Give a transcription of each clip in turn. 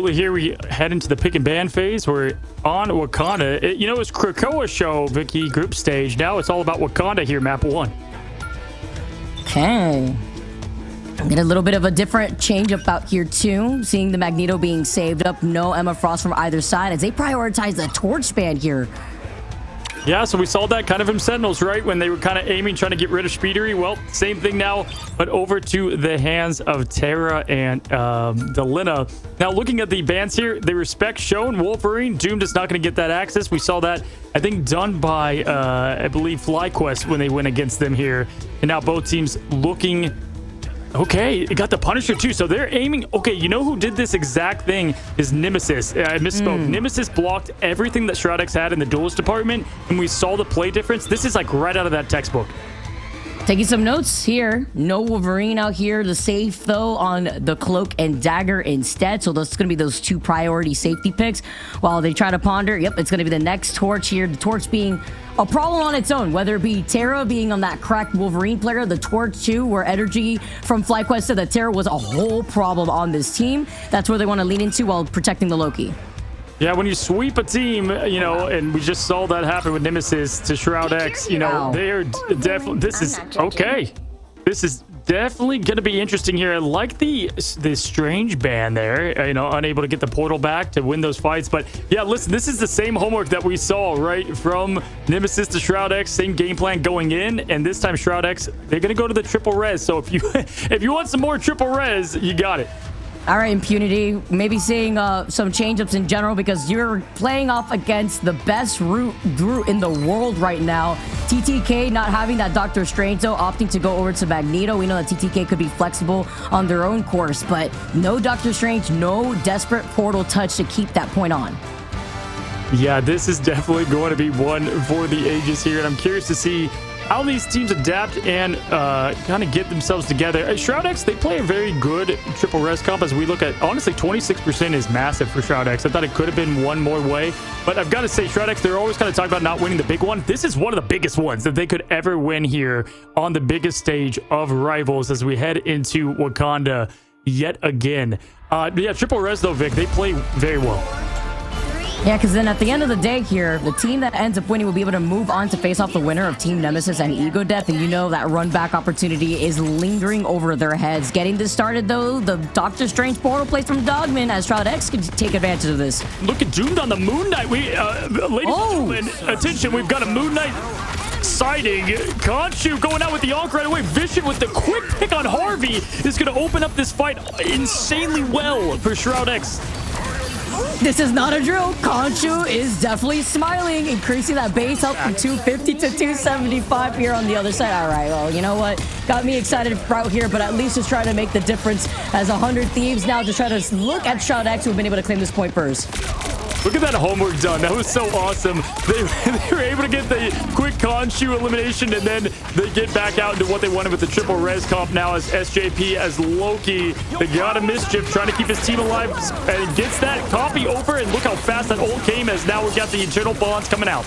absolutely. Here we head into the pick and ban phase. We're on Wakanda. You know, it's Krakoa show, Vicky, group stage. Now it's all about Wakanda here, map 1. Okay. Get a little bit of a different change up out here too. Seeing the Magneto being saved up. No Emma Frost from either side as they prioritize the torch span here. Yeah, so we saw that kind of in Sentinels, right? When they were kind of aiming, trying to get rid of Speedery. Well, same thing now, but over to the hands of Tara and Delina. Now, looking at the bans here, they respect Shown, Wolverine. Doomed is not going to get that access. We saw that, I think, done by, I believe, FlyQuest when they went against them here. And now both teams looking... Okay, it got the Punisher too, so they're aiming. Okay, you know who did this exact thing is Nemesis. I misspoke. Nemesis blocked everything that SHROUD-X had in the duelist department, and we saw the play difference. This is like right out of that textbook. Taking some notes here. No Wolverine out here. The safe, though, on the Cloak and Dagger instead. So those going to be those 2 priority safety picks. While they try to ponder, yep, it's going to be the next Torch here. The Torch being a problem on its own, whether it be Tara being on that cracked Wolverine player, the Torch too, where energy from FlyQuest said that Tara was a whole problem on this team. That's where they want to lean into while protecting the Loki. Yeah, when you sweep a team, you know, and we just saw that happen with Nemesis to SHROUD-X, you know, they're definitely, this is, okay. This is definitely going to be interesting here. I like the strange ban there, you know, unable to get the portal back to win those fights. But yeah, listen, this is the same homework that we saw, right? From Nemesis to SHROUD-X, same game plan going in. And this time SHROUD-X, they're going to go to the triple res. So if you, if you want some more triple res, you got it. All right, Impunity, maybe seeing some change-ups in general because you're playing off against the best root in the world right now. TTK not having that Doctor Strange, though, opting to go over to Magneto. We know that TTK could be flexible on their own course, but no Doctor Strange, no desperate portal touch to keep that point on. Yeah, this is definitely going to be one for the ages here, and I'm curious to see how these teams adapt and kind of get themselves together. SHROUD-X, they play a very good triple res comp as we look at, honestly, 26% is massive for SHROUD-X. I thought it could have been one more way, but I've got to say, SHROUD-X, they're always kind of talking about not winning the big one. This is one of the biggest ones that they could ever win here on the biggest stage of Rivals as we head into Wakanda yet again. Yeah, triple res though, Vic, they play very well. Yeah, because then at the end of the day here, the team that ends up winning will be able to move on to face off the winner of Team Nemesis and Ego Death. And you know that run back opportunity is lingering over their heads. Getting this started, though, the Doctor Strange portal plays from Dogman as SHROUD-X can take advantage of this. Look at Doomed on the Moon Knight. Ladies and gentlemen, attention, we've got a Moon Knight sighting. Khonshu going out with the Ankh right away. Vision with the quick pick on Harvey is going to open up this fight insanely well for SHROUD-X. This is not a drill. Khonshu is definitely smiling, increasing that base health from 250 to 275 here on the other side. All right, well, you know what? Got me excited out here, but at least just trying to make the difference as 100 Thieves now just try to look at SHROUD-X, who've been able to claim this point first. Look at that homework done. That was so awesome. They were able to get the quick Khonshu elimination, and then they get back out into what they wanted with the triple res comp now as SJP, as Loki. They got a Mischief trying to keep his team alive, and gets that copy over, and look how fast that ult came as now we've got the Eternal Bonds coming out.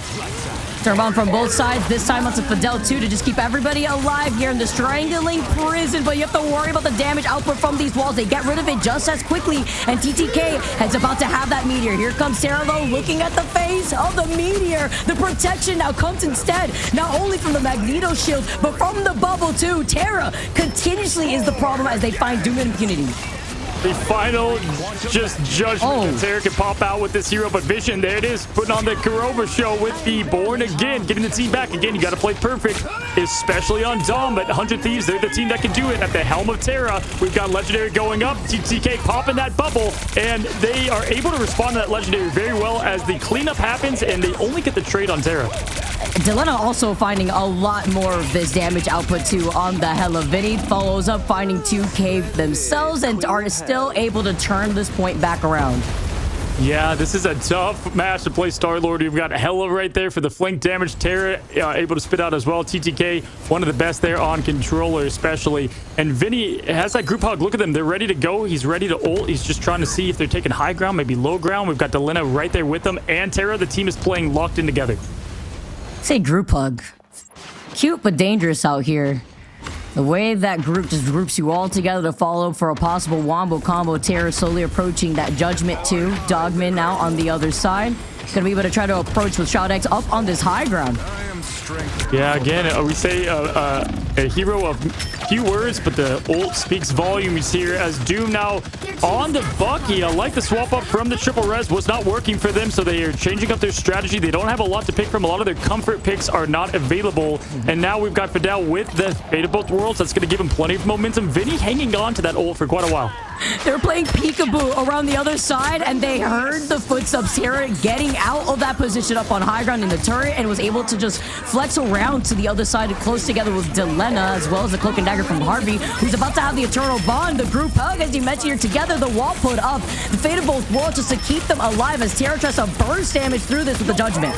Turn from both sides, this time onto Fidel too, to just keep everybody alive here in the strangling prison, but you have to worry about the damage output from these walls. They get rid of it just as quickly, and TTK is about to have that meteor. Here comes Sarah, though, looking at the face of the meteor. The protection now comes instead, not only from the Magneto shield, but from the bubble too. Tara continuously is the problem as they find Doom and Impunity. The final just judgment that Tara can pop out with this hero, but Vision, there it is, putting on the Kurova show with the Born Again, getting the team back again. You got to play perfect, especially on Dom, but 100 Thieves, they're the team that can do it at the helm of Tara. We've got Legendary going up, TTK popping that bubble, and they are able to respond to that Legendary very well as the cleanup happens, and they only get the trade on Tara. Delena also finding a lot more of this damage output too on the Hella. Vinny follows up finding 2K themselves and are still able to turn this point back around. Yeah, this is a tough match to play Star-Lord. You've got Hella right there for the flank damage. Tara able to spit out as well. TTK, one of the best there on controller especially. And Vinny has that group hug. Look at them. They're ready to go. He's ready to ult. He's just trying to see if they're taking high ground, maybe low ground. We've got Delena right there with them. And Tara, the team is playing locked in together. Say group hug. Cute but dangerous out here. The way that group just groups you all together to follow for a possible wombo combo. Terra slowly approaching that Judgment 2. Dogman now on the other side. Gonna be able to try to approach with SHROUD-X up on this high ground. Yeah, again, we say a hero of few words, but the ult speaks volumes here as Doom now on to Bucky. I like the swap up from the triple res. Was not working for them, so they are changing up their strategy. They don't have a lot to pick from. A lot of their comfort picks are not available. And now we've got Fidel with the Fate of Both Worlds. That's going to give him plenty of momentum. Vinny hanging on to that ult for quite a while. They're playing peekaboo around the other side, and they heard the footsteps. Terra getting out of that position up on high ground in the turret and was able to just flex around to the other side, close together with Delena, as well as the cloak and dagger from Harvey, who's about to have the eternal bond. The group hug, as you mentioned here, together. The wall put up. The Fate of Both Worlds just to keep them alive as Terra tries to burst damage through this with the Judgment.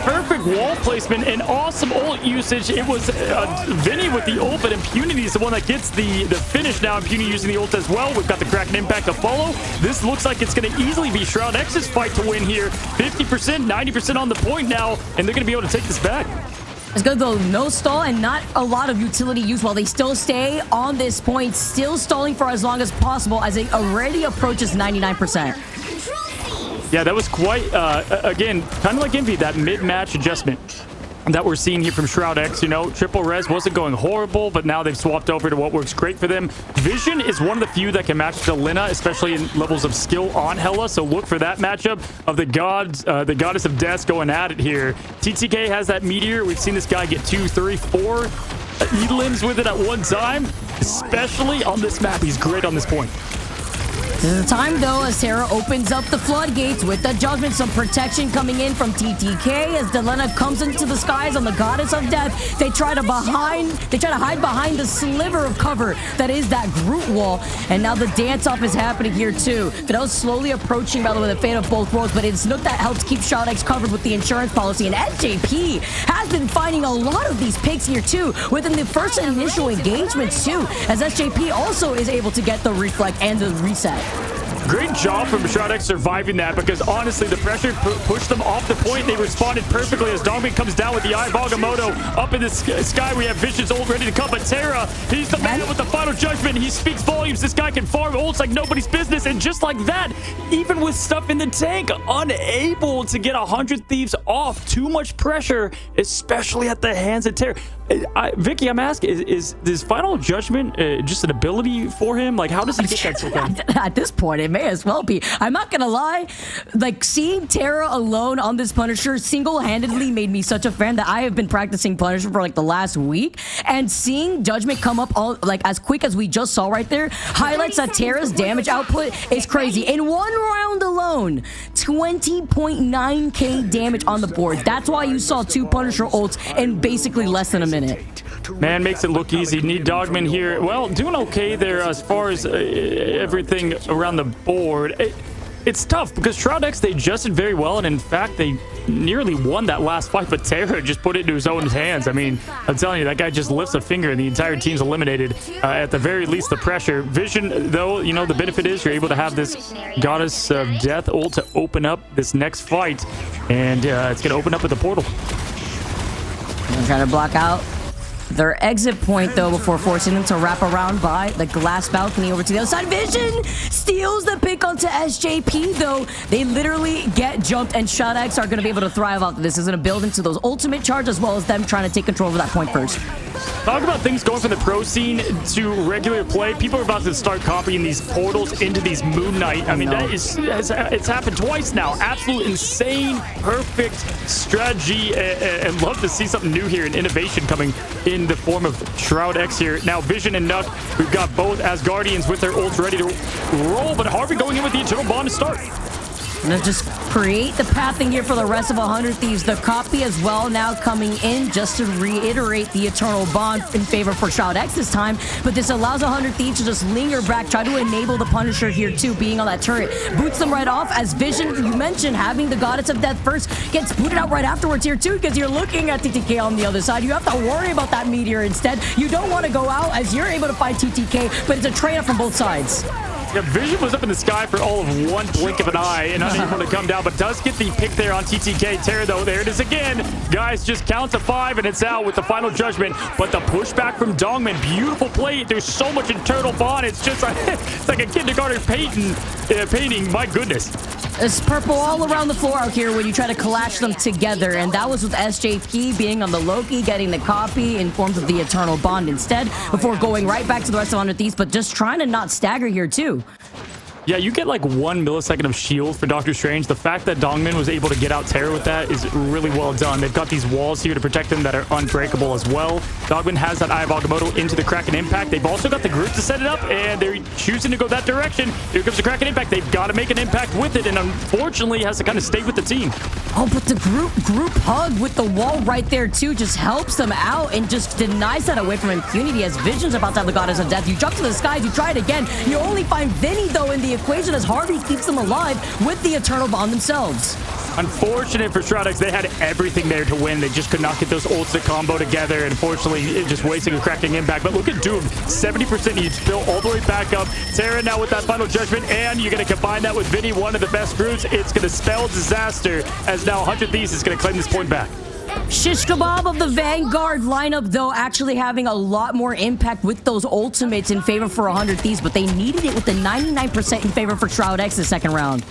Perfect wall placement and awesome ult usage. It was Vinny with the ult, but Impunity is the one that gets the finish now. Impunity using the ult as well. We've got the Kraken impact to follow. This looks like it's going to easily be SHROUD-X's fight to win here. 50%, 90% on the point now, and they're going to be able to take this back. It's good though, no stall and not a lot of utility use while they still stay on this point, still stalling for as long as possible as it already approaches 99%. Yeah, that was quite, again, kind of like Envy, that mid-match adjustment that we're seeing here from SHROUD-X. You know, triple res wasn't going horrible, but now they've swapped over to what works great for them. Vision is one of the few that can match Delena, especially in levels of skill on Hela, so look for that matchup of the gods, the goddess of death going at it here. TTK has that meteor. We've seen this guy get 2, 3, 4 limbs with it at one time, especially on this map. He's great on this point. This is the time, though, as Terra opens up the floodgates with the Judgment. Some protection coming in from TTK as Delena comes into the skies on the Goddess of Death. They try to hide behind the sliver of cover that is that Groot wall. And now the dance-off is happening here, too. Fidel's slowly approaching, by the way, the Fate of Both Worlds, but it's Nook that helps keep SHROUD-X covered with the insurance policy. And SJP has been finding a lot of these picks here, too, within the first initial engagements, too, as SJP also is able to get the reflect and the reset. Great job from SHROUD-X surviving that, because honestly, the pressure pushed them off the point. They responded perfectly as Dogman comes down with the Eye of Agamotto. Up in the sky, we have Vision's ult ready to come, but Terra, he's the man with the final judgment. He speaks volumes. This guy can farm ults like nobody's business, and just like that, even with stuff in the tank, unable to get 100 Thieves off. Too much pressure, especially at the hands of Terra. Vicky, I'm asking, is this final judgment just an ability for him? Like, how does he get that so far? At this point, it may as well be. I'm not gonna lie, like, seeing Terra alone on this Punisher single-handedly made me such a fan that I have been practicing Punisher for like the last week, and seeing Judgment come up all like as quick as we just saw right there highlights that Terra's damage output is crazy. In one round alone, 20.9k damage on the board. That's why you saw 2 Punisher ults in basically less than a minute. Man, makes it look easy. Need Dogman here. Well, doing okay there as far as everything around the board. It's tough because SHROUD-X, they adjusted very well, and in fact, they nearly won that last fight, but Terra just put it into his own hands. I mean, I'm telling you, that guy just lifts a finger and the entire team's eliminated. At the very least, the pressure. Vision, though, you know, the benefit is you're able to have this Goddess of Death ult to open up this next fight, and it's going to open up at the portal. I'm trying to block out their exit point, though, before forcing them to wrap around by the glass balcony over to the other side. Vision steals the pick onto SJP, though. They literally get jumped, and SHROUD-X are going to be able to thrive off of this. Is going to build into those ultimate charge, as well as them trying to take control over that point first. Talk about things going from the pro scene to regular play. People are about to start copying these portals into these Moon Knight. I mean, that is, it's happened twice now. Absolute insane, perfect strategy, and love to see something new here and innovation coming in the form of SHROUD-X here. Now, Vision and Nuck, we've got both Asgardians with their ults ready to roll, but Harvey going in with the Eternal Bond to start. Gonna just create the pathing here for the rest of 100 Thieves. The copy as well now coming in just to reiterate the Eternal Bond in favor for SHROUD-X this time. But this allows 100 Thieves to just linger back, try to enable the Punisher here too, being on that turret. Boots them right off as Vision, you mentioned, having the Goddess of Death first, gets booted out right afterwards here too, because you're looking at TTK on the other side. You have to worry about that meteor instead. You don't want to go out as you're able to fight TTK, but it's a trade-off from both sides. Yeah, Vision was up in the sky for all of one blink of an eye and unable to come down, but does get the pick there on TTK. Terra, though, there it is again. Guys, just count to 5 and it's out with the final judgment. But the pushback from Dongman, beautiful play. There's so much internal bond. It's just like, it's like a kindergarten painting. My goodness. It's purple all around the floor out here when you try to collapse them together. And that was with SJP being on the Loki, getting the copy in forms of the eternal bond instead, before going right back to the rest of 100 Thieves, but just trying to not stagger here too. Yeah, you get like 1 millisecond of shield for Doctor Strange. The fact that Dongmin was able to get out Terra with that is really well done. They've got these walls here to protect them that are unbreakable as well. Dongmin has that Eye of Agamotto into the Kraken Impact. They've also got the group to set it up, and they're choosing to go that direction. Here comes the Kraken Impact. They've got to make an impact with it, and unfortunately has to kind of stay with the team. Oh, but the group hug with the wall right there too just helps them out and just denies that away from impunity as Vision's about to have the Goddess of Death. You jump to the skies, you try it again. You only find Vinny though in the equation as Harvey keeps them alive with the Eternal Bond themselves. Unfortunate for SHROUD-X, they had everything there to win. They just could not get those ults to combo together. And unfortunately, just wasting a cracking impact. But look at Doom, 70% needs built all the way back up. Terra now with that final judgment, and you're going to combine that with Vinny, one of the best groups. It's going to spell disaster as now 100 Thieves is going to claim this point back. Shish Kebab of the Vanguard lineup, though, actually having a lot more impact with those ultimates in favor for 100 Thieves, but they needed it with the 99% in favor for SHROUD-X the second round.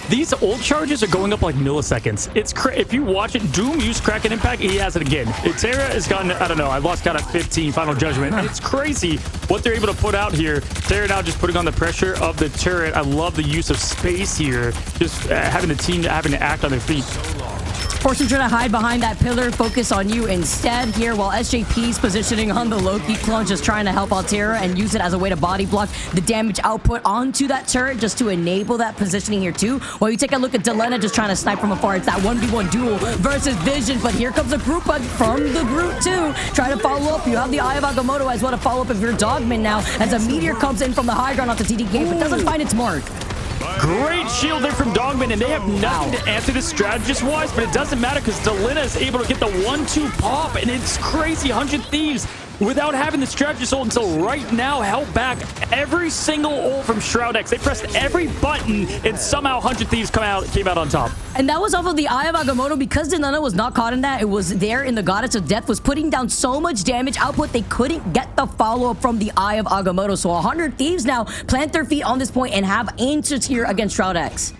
These ult charges are going up like milliseconds. It's if you watch it, Doom used Kraken Impact, he has it again. Terra has gotten, I don't know, I lost count at 15, final judgment. It's crazy what they're able to put out here. Terra now just putting on the pressure of the turret. I love the use of space here, just having the team having to act on their feet. Force him trying to hide behind that pillar, focus on you instead here, while SJP's positioning on the Loki clone, just trying to help out Terra and use it as a way to body block the damage output onto that turret just to enable that positioning here too. While you take a look at Delena just trying to snipe from afar. It's that 1v1 duel versus Vision, but here comes a group hug from the group too. Try to follow up. You have the Eye of Agamotto as well to follow up if you're Dogman now, as a meteor comes in from the high ground off the TDK, but doesn't find its mark. Great shield there from Dongman, and they have nothing to answer this strategist-wise, but it doesn't matter because Delena is able to get the 1-2 pop, and it's crazy. 100 Thieves, without having the strategist ult until right now, held back every single ult from SHROUD-X. They pressed every button, and somehow 100 Thieves came out on top. And that was off of the Eye of Agamotto. Because Delena was not caught in that, it was there in the Goddess of Death, was putting down so much damage output, they couldn't get the follow-up from the Eye of Agamotto. So 100 Thieves now plant their feet on this point and have answers here against SHROUD-X.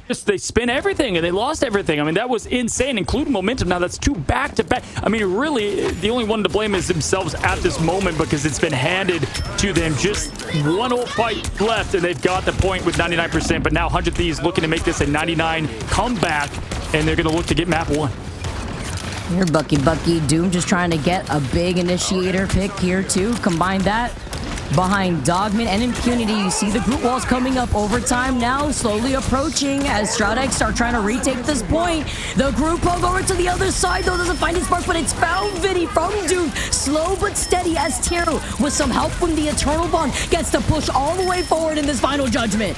Just they spin everything and they lost everything. I mean, that was insane, including momentum. Now that's 2 back-to-back. I mean, really, the only one to blame is themselves at this moment because it's been handed to them. Just 1 ult fight left, and they've got the point with 99%. But now 100 Thieves looking to make this a 99 comeback, and they're going to look to get map 1. Here, Bucky. Doom just trying to get a big initiator pick here too. Combine that behind Dogman and Impunity. You see the group walls coming up over time now, slowly approaching as SHROUD-X are trying to retake this point. The group hug over to the other side, though, doesn't find its mark, but it's found Vinny from Doom. Slow but steady as Terra, with some help from the Eternal Bond, gets to push all the way forward in this final judgment.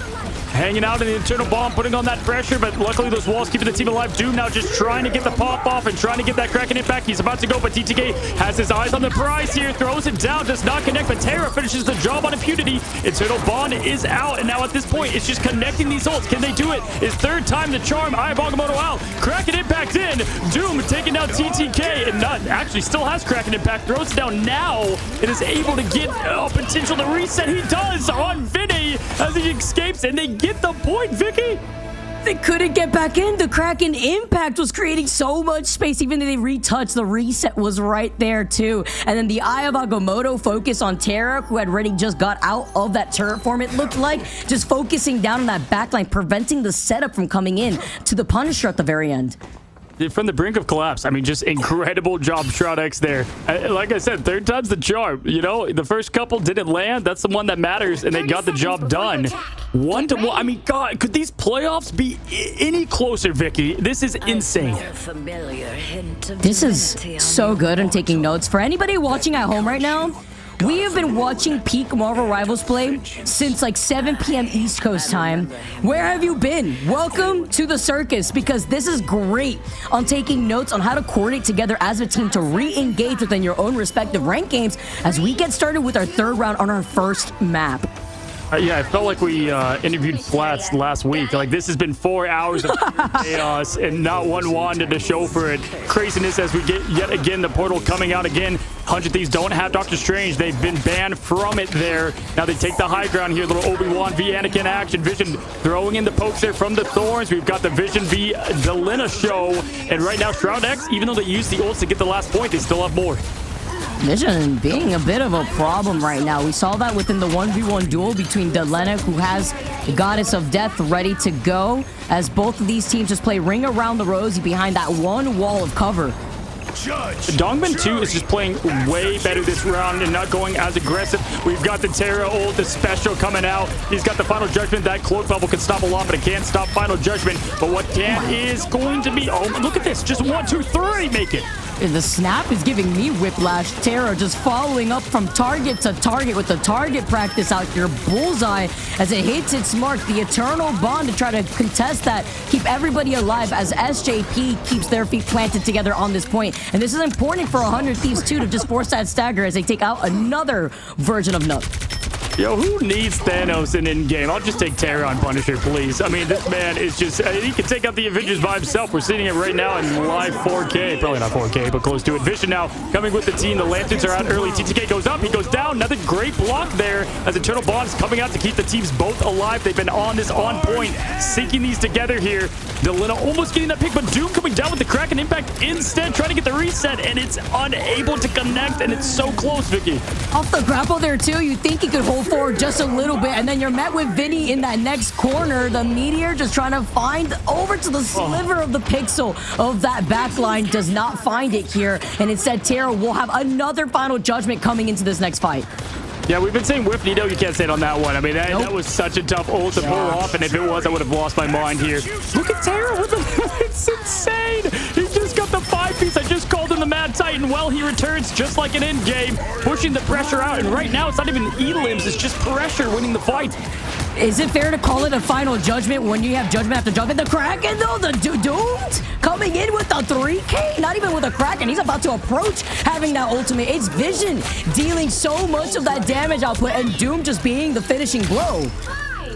Hanging out in the Eternal Bomb, putting on that pressure, but luckily those walls keeping the team alive. Doom now just trying to get the pop off and trying to get that Kraken impact. He's about to go, but TTK has his eyes on the prize here, throws it down, does not connect, but Terra finishes the job on Impunity. Eternal Bond is out, and now at this point, it's just connecting these ults. Can they do it? His 3rd time to charm. Eye of Agamotto out. Kraken impact in. Doom taking down TTK, and not actually still has Kraken impact. Throws it down now. It is able to get potential to reset. He does on Vinny as he escapes, and they get the point, Vicky. They couldn't get back in. The Kraken impact was creating so much space. Even though they retouched, the reset was right there too. And then the Eye of Agamotto focus on Terra, who had already just got out of that turret form, it looked like. Just focusing down on that backline, preventing the setup from coming in to the Punisher at the very end. From the brink of collapse. I mean, just incredible job, SHROUD-X there. Like I said, 3rd time's the charm. You know, the first couple didn't land. That's the one that matters, and they got the job done. 1-1. I mean, God, could these playoffs be any closer, Vicky? This is insane. This is so good. I'm taking notes. For anybody watching at home right now, we have been watching peak Marvel Rivals play since like 7 p.m. East Coast time. Where have you been? Welcome to the circus, because this is great on taking notes on how to coordinate together as a team to re-engage within your own respective ranked games as we get started with our 3rd round on our first map. Yeah, I felt like we interviewed Flats last week. Like, this has been 4 hours of pure chaos and not one wanted to show for it. Craziness as we get yet again the portal coming out again. 100 Thieves don't have Doctor Strange. They've been banned from it there. Now they take the high ground here. Little Obi-Wan v Anakin action. Vision throwing in the pokes there from the Thorns. We've got the Vision v Delina show. And right now, SHROUD-X, even though they used the ults to get the last point, they still have more. Vision being a bit of a problem right now. We saw that within the 1v1 duel between Delena, who has the Goddess of Death ready to go, as both of these teams just play ring around the rosy behind that one wall of cover. Dongman 2 is just playing way better this round and not going as aggressive. We've got the Terra ult, the special coming out. He's got the Final Judgment. That cloak bubble can stop a lot, but it can't stop Final Judgment. But what can is going to be... Oh, look at this. Just 1, 2, 3. Make it. And the snap is giving me whiplash. Terra just following up from target to target with the target practice out here. Bullseye as it hits its mark. The eternal bond to try to contest that. Keep everybody alive as SJP keeps their feet planted together on this point. And this is important for 100 Thieves too to just force that stagger as they take out another version of Nook. Yo, who needs Thanos in game? I'll just take Terra on Punisher, please. I mean, this man is just... he can take out the Avengers by himself. We're seeing it right now in live 4K. Probably not 4K, but close to it. Vision now coming with the team. The Lanterns are out early. TTK goes up. He goes down. Another great block there as Eternal Bond is coming out to keep the teams both alive. They've been on this on point, syncing these together here. Delina almost getting that pick, but Doom coming down with the Kraken impact instead, trying to get the reset, and it's unable to connect, and it's so close, Vicky. Off the grapple there, too. You think he could hold forward just a little bit, and then you're met with Vinny in that next corner. The Meteor just trying to find over to the sliver of the pixel of that backline. Does not find it here, and instead Terra will have another Final Judgment coming into this next fight. Yeah, we've been saying whiff Nito. You can't say it on that one. I mean, that was such a tough ult to pull off, and if it was, I would have lost my mind here. Look at Terra with the... It's insane. He just got the 5-piece. I just called him the Mad Titan. Well, he returns just like an end game, pushing the pressure out, and right now it's not even E-limbs. It's just pressure winning the fight. Is it fair to call it a Final Judgment when you have Judgment after Judgment? The Kraken, though, the Doomed coming in with the 3K, not even with a Kraken. He's about to approach having that ultimate. It's Vision dealing so much of that damage output, and Doom just being the finishing blow.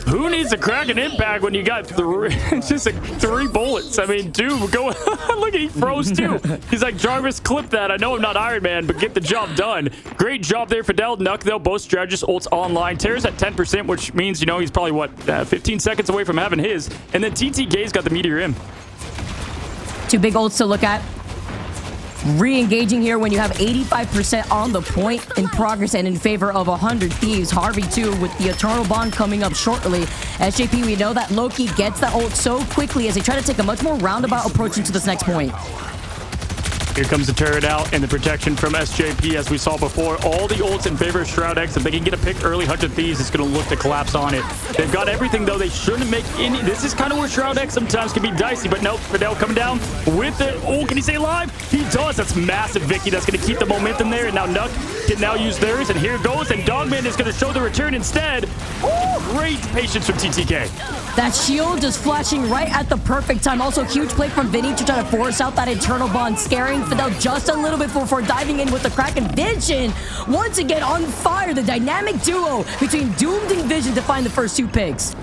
Who needs a Kraken impact when you got just like 3 bullets? I mean, dude, go... Look, he froze too. He's like, Jarvis, clip that. I know I'm not Iron Man, but get the job done. Great job there for Nuck, though. Both strategists ults online. Terra's at 10%, which means, you know, he's probably, what, 15 seconds away from having his. And then TTK's got the Meteor in. 2 big ults to look at. Re-engaging here when you have 85% on the point in progress and in favor of 100 Thieves. Harvey too with the Eternal Bond coming up shortly. SJP, we know that Loki gets that ult so quickly as they try to take a much more roundabout approach into this next point. Here comes the turret out and the protection from SJP as we saw before. All the ults in favor of SHROUD-X. If they can get a pick early, 100 Thieves is going to look to collapse on it. They've got everything, though. They shouldn't make any... This is kind of where SHROUD-X sometimes can be dicey, but nope. Fidel coming down with it. Oh, can he stay alive? He does. That's massive, Vicky. That's going to keep the momentum there. And now Nuck can now use theirs. And here it goes. And Dogman is going to show the return instead. Ooh, great patience from TTK. That shield just flashing right at the perfect time. Also, huge play from Vinny to try to force out that Eternal Bond, scaring Fidel just a little bit before diving in with the Kraken. Vision once again on fire. The dynamic duo between Doomed and Vision to find the first 2 picks.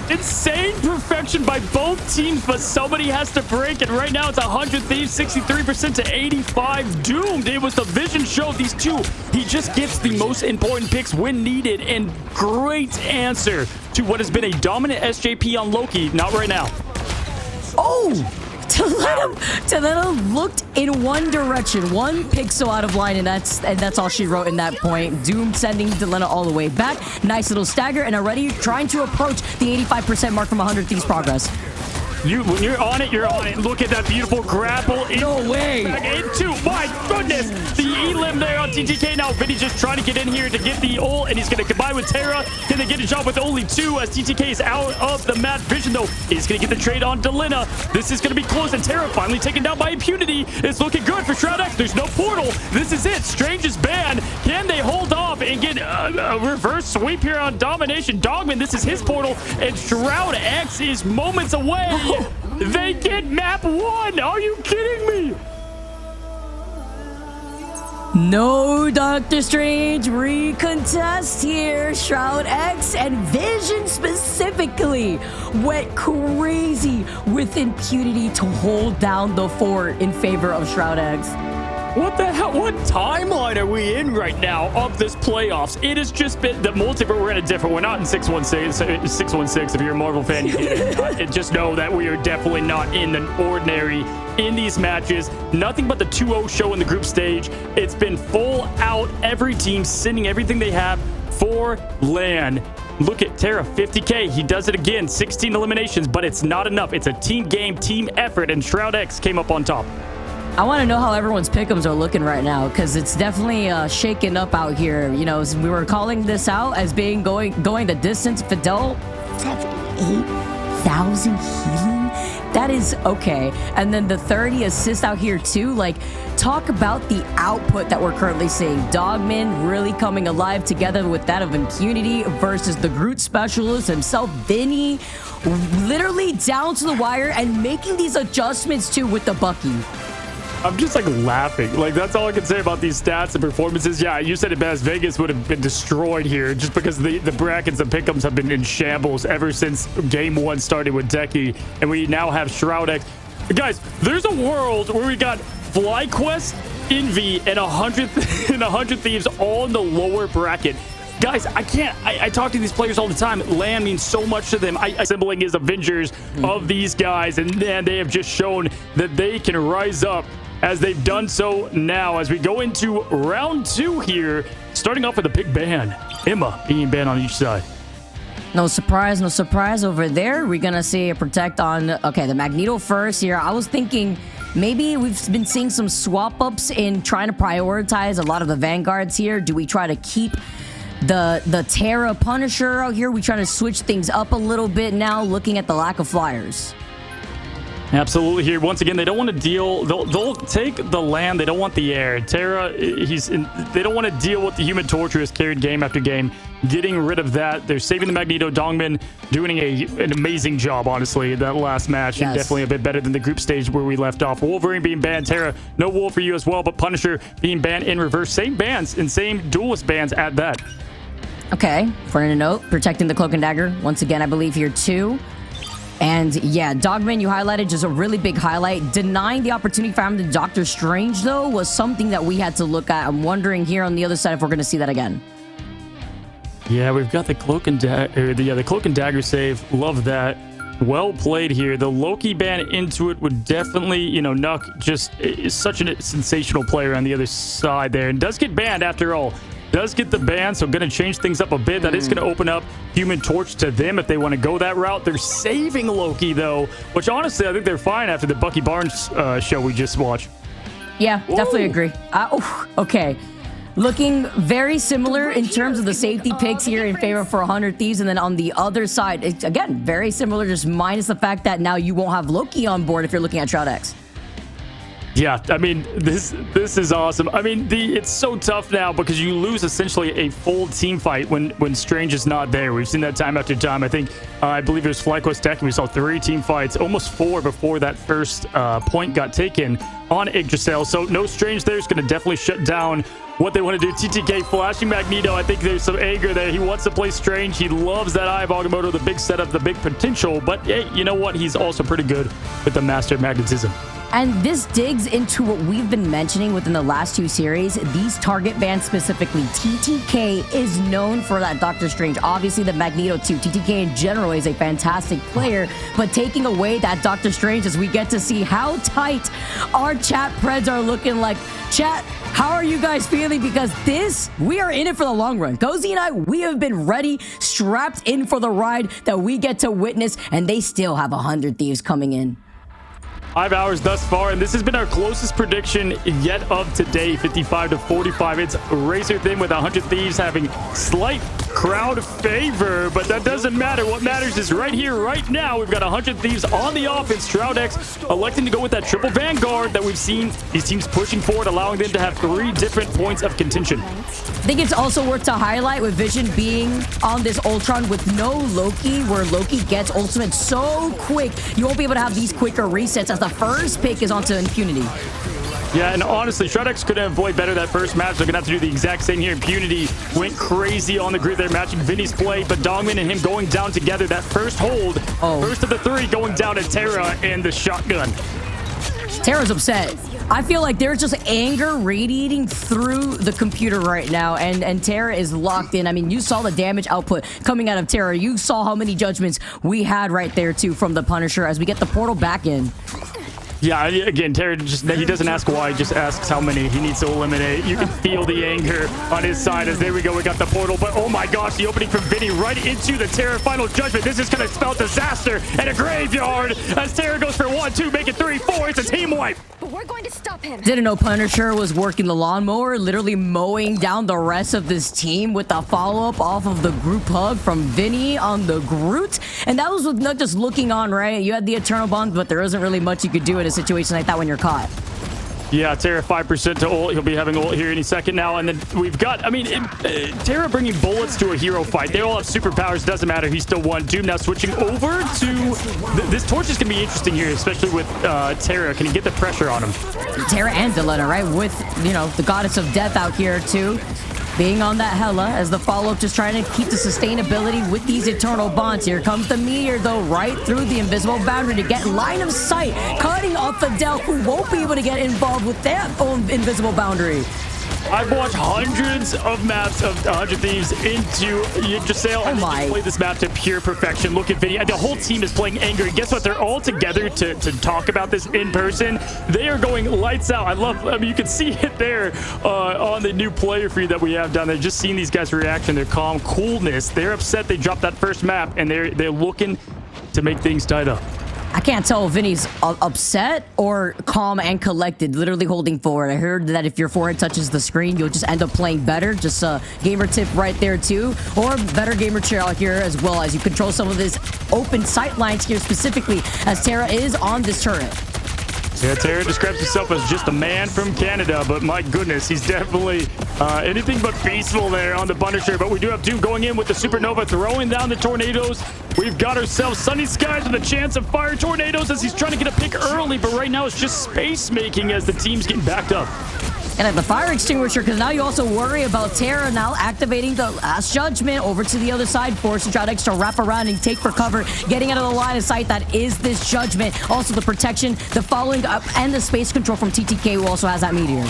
Insane perfection by both teams, but somebody has to break it. Right now, it's 100 Thieves, 63% to 85 Doomed. It was the Vision show. These two, he just gets the most important picks when needed, and great answer to what has been a dominant SJP on Loki. Not right now. Oh! Delena looked in one direction, 1 pixel out of line, and that's all she wrote in that point. Doom sending Delena all the way back. Nice little stagger, and already trying to approach the 85% mark from 100 Thieves progress. When you're on it, you're on it. Look at that beautiful grapple. No way. Back into, my goodness, the E-limb there on TTK. Now Vinny just trying to get in here to get the ult, and he's going to combine with Terra. Can they get a job with only 2 as TTK is out of the map? Vision, though, is going to get the trade on Delina. This is going to be close, and Terra finally taken down by impunity. It's looking good for SHROUD-X. There's no portal. This is it. Strange is banned. Can they hold off and get a reverse sweep here on Domination? Dogman, this is his portal, and SHROUD-X is moments away. They get map 1. Are you kidding me? No Doctor Strange recontest here. SHROUD-X and Vision specifically went crazy with impunity to hold down the fort in favor of SHROUD-X. What the hell? What timeline are we in right now of this playoffs? It has just been the multiverse. We're in a different. We're not in 616. 616. If you're a Marvel fan, you get it. Just know that we are definitely not in an ordinary in these matches. Nothing but the 2-0 show in the group stage. It's been full out. Every team sending everything they have for LAN. Look at Terra, 50K. He does it again. 16 eliminations, but it's not enough. It's a team game, team effort, and SHROUD-X came up on top. I want to know how everyone's pick'ems are looking right now, because it's definitely shaking up out here. You know, we were calling this out as being going the distance. Fidel, 78,000 healing. That is okay. And then the 30 assists out here too. Like, talk about the output that we're currently seeing. Dogman really coming alive together with that of impunity versus the Groot specialist himself, Vinny, literally down to the wire and making these adjustments too with the Bucky. I'm just like laughing. Like, that's all I can say about these stats and performances. Yeah, you said it best. Vegas would have been destroyed here just because the brackets and pick'ems have been in shambles ever since game one started with Decky. And we now have SHROUD-X. Guys, there's a world where we got FlyQuest, Envy, and 100 Thieves all in the lower bracket. Guys, I talk to these players all the time. LAN means so much to them. Assembling is Avengers of these guys, and then they have just shown that they can rise up as they've done so now as we go into round 2 here, starting off with a big ban. Emma being banned on each side. No surprise over there. We're gonna see a protect on, okay, the Magneto first here. I was thinking maybe we've been seeing some swap ups in trying to prioritize a lot of the Vanguards here. Do we try to keep the Terra Punisher out here? We trying to switch things up a little bit now, looking at the lack of flyers. Absolutely. Here once again, they don't want to deal. They'll take the land. They don't want the air. Terra, they don't want to deal with the Human Torch who has carried game after game. Getting rid of that. They're saving the Magneto. Dongman doing an amazing job, honestly, that last match. Yes. And definitely a bit better than the group stage where we left off. Wolverine being banned. Terra, no Wolf for you as well, but Punisher being banned in reverse. Same bans and same duelist bans at that. Okay, for a note, protecting the Cloak and Dagger once again, I believe here too. And yeah, Dogman, you highlighted, just a really big highlight. Denying the opportunity for him to Doctor Strange, though, was something that we had to look at. I'm wondering here on the other side if we're going to see that again. Yeah, we've got the Cloak and Dagger, the Cloak and Dagger save. Love that. Well played here. The Loki ban into it would definitely, you know, Nuck just is such a sensational player on the other side there, and does get banned after all. Does get the ban, so going to change things up a bit. That is going to open up Human Torch to them if they want to go that route. They're saving Loki, though, which honestly, I think they're fine after the Bucky Barnes show we just watched. Yeah, definitely agree. Okay. Looking very similar in terms of the safety picks here in favor for 100 Thieves. And then on the other side, it's, again, very similar, just minus the fact that now you won't have Loki on board if you're looking at SHROUD-X. Yeah, I mean, this is awesome. I mean, it's so tough now because you lose essentially a full team fight when Strange is not there. We've seen that time after time. I think, I believe it was FlyQuest Tech, and we saw 3 team fights, almost 4 before that first point got taken on Yggdrasil. So no Strange there is going to definitely shut down what they want to do. TTK flashing Magneto. I think there's some anger there. He wants to play Strange. He loves that Eye of Agamotto, the big setup, the big potential. But hey, you know what? He's also pretty good with the Master of Magnetism. And this digs into what we've been mentioning within the last 2 series. These target bans specifically, TTK is known for that Doctor Strange. Obviously, the Magneto too. TTK in general is a fantastic player, but taking away that Doctor Strange as we get to see how tight our chat preds are looking like. Chat, how are you guys feeling? Because we are in it for the long run. Cozy and I, we have been ready, strapped in for the ride that we get to witness, and they still have 100 Thieves coming in. 5 hours thus far, and this has been our closest prediction yet of today, 55-45. It's razor thin with 100 Thieves having slight crowd favor, but that doesn't matter. What matters is right here, right now, we've got 100 Thieves on the offense. SHROUD-X electing to go with that triple Vanguard that we've seen these teams pushing forward, allowing them to have 3 different points of contention. I think it's also worth to highlight with Vision being on this Ultron with no Loki, where Loki gets ultimate so quick, you won't be able to have these quicker resets as the first pick is onto Impunity. Yeah, and honestly, SHROUD-X couldn't have played better that first match. They're going to have to do the exact same here. Impunity went crazy on the grid there, matching Vinny's play, but Dogman and him going down together. That first hold, first of the 3 going down to Terra and the shotgun. Terra's upset. I feel like there's just anger radiating through the computer right now, and Terra is locked in. I mean, you saw the damage output coming out of Terra. You saw how many judgments we had right there, too, from the Punisher as we get the portal back in. Yeah, again, Terra he doesn't ask why, he just asks how many he needs to eliminate. You can feel the anger on his side as there we go, we got the portal, but oh my gosh, the opening from Vinny right into the Terra final judgment. This is going to spell disaster and a graveyard as Terra goes for 1, 2, make it 3, 4. It's a team wipe. But we're going to stop him. Didn't know Punisher was working the lawnmower, literally mowing down the rest of this team with a follow-up off of the group hug from Vinny on the Groot. And that was with not just looking on, right? You had the Eternal Bond, but there isn't really much you could do in a situation like that when you're caught. Yeah, Terra 5% to ult. He'll be having ult here any second now. And then we've got, I mean, Terra bringing bullets to a hero fight. They all have superpowers. Doesn't matter. He still won. Doom now switching over to... This torch is going to be interesting here, especially with Terra. Can he get the pressure on him? Terra and Delena, right? With, you know, the Goddess of Death out here, too. Being on that Hela as the follow-up, just trying to keep the sustainability with these Eternal Bonds. Here comes the Meteor, though, right through the invisible boundary to get line of sight, cutting off Fidel, who won't be able to get involved with that invisible boundary. I've watched hundreds of maps of 100 Thieves into Yggdrasil and play this map to pure perfection. Look at Vinny. The whole team is playing angry. Guess what? They're all together to talk about this in person. They are going lights out. I mean, you can see it there on the new player feed that we have down there. Just seeing these guys' reaction, their calm coolness. They're upset they dropped that first map, and they're looking to make things tied up. I can't tell if Vinny's upset or calm and collected, literally holding forward. I heard that if your forehead touches the screen, you'll just end up playing better. Just a gamer tip right there, too. Or better gamer chair out here as well as you control some of this open sight lines here specifically as Terra is on this turret. Yeah, Terra describes himself as just a man from Canada, but my goodness, he's definitely anything but peaceful there on the Punisher. But we do have Doom going in with the Supernova, throwing down the tornadoes. We've got ourselves sunny skies with a chance of fire tornadoes as he's trying to get a pick early, but right now it's just space making as the team's getting backed up. And at the fire extinguisher, because now you also worry about Terra now activating the last judgment over to the other side, forcing SHROUD-X to wrap around and take for cover, getting out of the line of sight. That is this judgment. Also the protection, the following up, and the space control from TTK, who also has that meteor.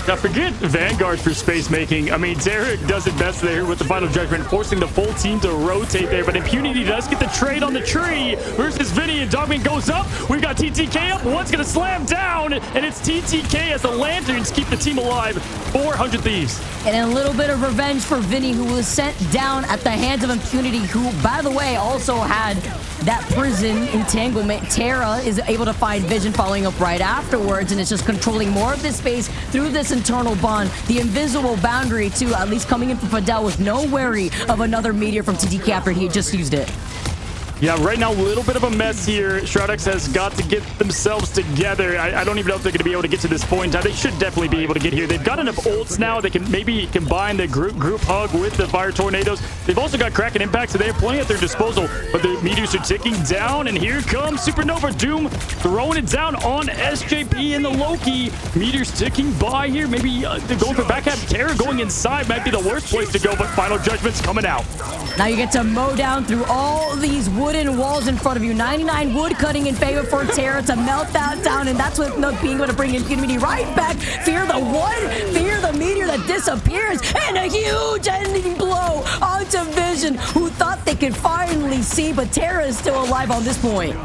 Now forget Vanguard for space making. I mean, Derek does it best there with the final judgment, forcing the full team to rotate there. But Impunity does get the trade on the tree versus Vinny, and Dogman goes up. We've got TTK up. One's going to slam down, and it's TTK as the Lanterns keep the team alive. 400 Thieves. And a little bit of revenge for Vinny, who was sent down at the hands of Impunity, who, by the way, also had that prison entanglement. Terra is able to find Vision following up right afterwards, and it's just controlling more of this space through this internal bond. The invisible boundary, too, at least coming in for Fidel with no worry of another meteor from TTK after he had just used it. Yeah, right now, a little bit of a mess here. SHROUD-X has got to get themselves together. I don't even know if they're going to be able to get to this point. They should definitely be able to get here. They've got enough ults now. They can maybe combine the group hug with the fire tornadoes. They've also got Kraken Impact, so they're playing at their disposal. But the meteors are ticking down, and here comes Supernova. Doom throwing it down on SJP and the Loki. Meteors ticking by here. Maybe they're going for back half. Terra going inside might be the worst place to go, but final judgment's coming out. Now you get to mow down through all these wooden walls in front of you. 99 wood cutting in favor for Terra to melt that down, and that's what not being able to bring Impunity right back. Fear the one, fear the meteor that disappears, and a huge ending blow onto Vision, who thought they could finally see, but Terra is still alive on this point.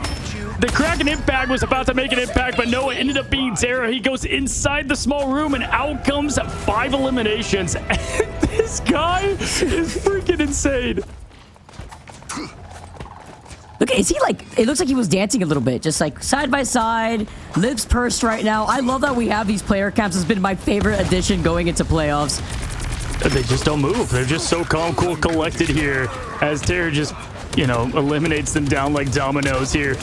The Kraken Impact was about to make an impact, but no, it ended up being Terra. He goes inside the small room, and out comes 5 eliminations. This guy is freaking insane. Look, is he like, it looks like he was dancing a little bit, just like side by side, lips pursed right now. I love that we have these player camps. It's been my favorite addition going into playoffs. They just don't move. They're just so calm, cool, collected here as Terra just you know, eliminates them down like dominoes here.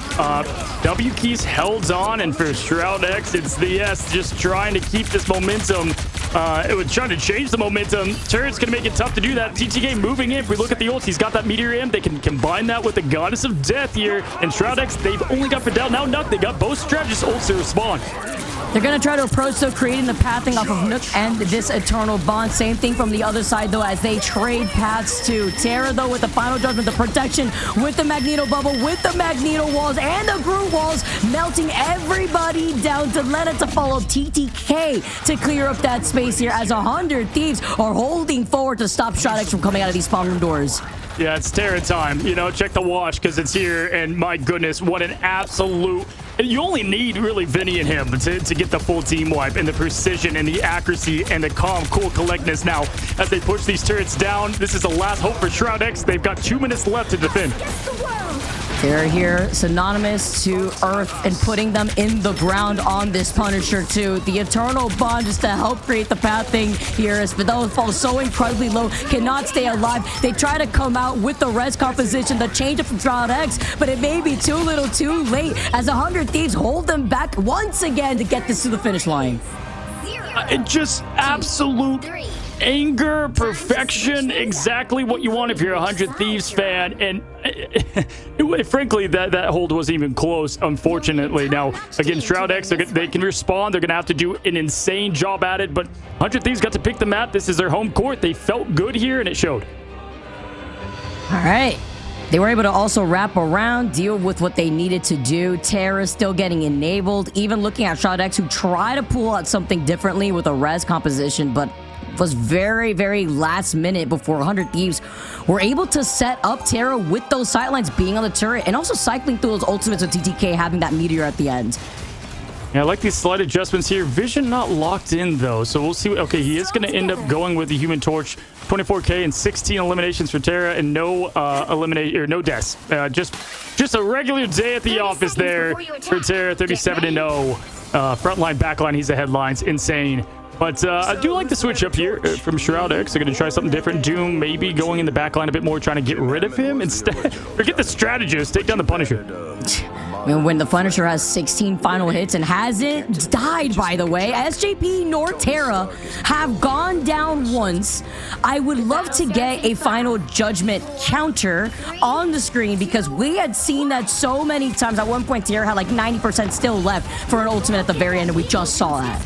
W keys held on, and for SHROUD-X, it's the S, just trying to keep this momentum. It was trying to change the momentum. Turret's gonna make it tough to do that. TTK moving in. If we look at the ult, he's got that meteor imp. They can combine that with the Goddess of Death here. And SHROUD-X, they've only got Fidel. Now Nook, they got both strategists ults to respond. They're going to try to approach, though, creating the pathing off of Nook and this Eternal Bond. Same thing from the other side, though, as they trade paths to Terra, though, with the Final Judgment, the protection with the Magneto Bubble, with the Magneto Walls, and the Groove Walls, melting everybody down to Lena to follow TTK to clear up that space here as 100 Thieves are holding forward to stop SHROUD-X from coming out of these spawn room doors. Yeah, it's Terra time. You know, check the wash because it's here. And my goodness, what an absolute... You only need really Vinny and him to get the full team wipe, and the precision and the accuracy and the calm, cool collectness. Now, as they push these turrets down, this is the last hope for SHROUD-X. They've got 2 minutes left to defend. They're here, synonymous to Earth, and putting them in the ground on this Punisher too. The Eternal Bond just to help create the pathing here as Fidel falls so incredibly low, cannot stay alive. They try to come out with the res composition, the change up from SHROUD-X, but it may be too little too late as 100 Thieves hold them back once again to get this to the finish line. It just absolute anger, perfection, exactly what you want if you're a 100 Thieves fan. And frankly, that hold wasn't even close, unfortunately. Now, again, SHROUD-X, they can respond. They're going to have to do an insane job at it, but 100 Thieves got to pick the map. This is their home court. They felt good here, and it showed. All right. They were able to also wrap around, deal with what they needed to do. Terra still getting enabled. Even looking at SHROUD-X, who tried to pull out something differently with a res composition, but was very, very last minute before 100 Thieves were able to set up Terra with those sidelines being on the turret and also cycling through those ultimates with TTK having that meteor at the end. Yeah, I like these slight adjustments here. Vision not locked in, though, so we'll see. Okay, he is going to end up going with the Human Torch. 24K and 16 eliminations for Terra, and no no deaths. Just a regular day at the office there for Terra. 37-0. Frontline, backline, he's the headlines. Insane. But I do like the switch up here from SHROUD-X. They're going to try something different. Doom maybe going in the backline a bit more, trying to get rid of him instead. Forget the strategist. Take down the Punisher. When the Punisher has 16 final hits and hasn't died, by the way, SJP nor Terra have gone down once. I would love to get a final judgment counter on the screen because we had seen that so many times. At one point, Terra had like 90% still left for an ultimate at the very end, and we just saw that.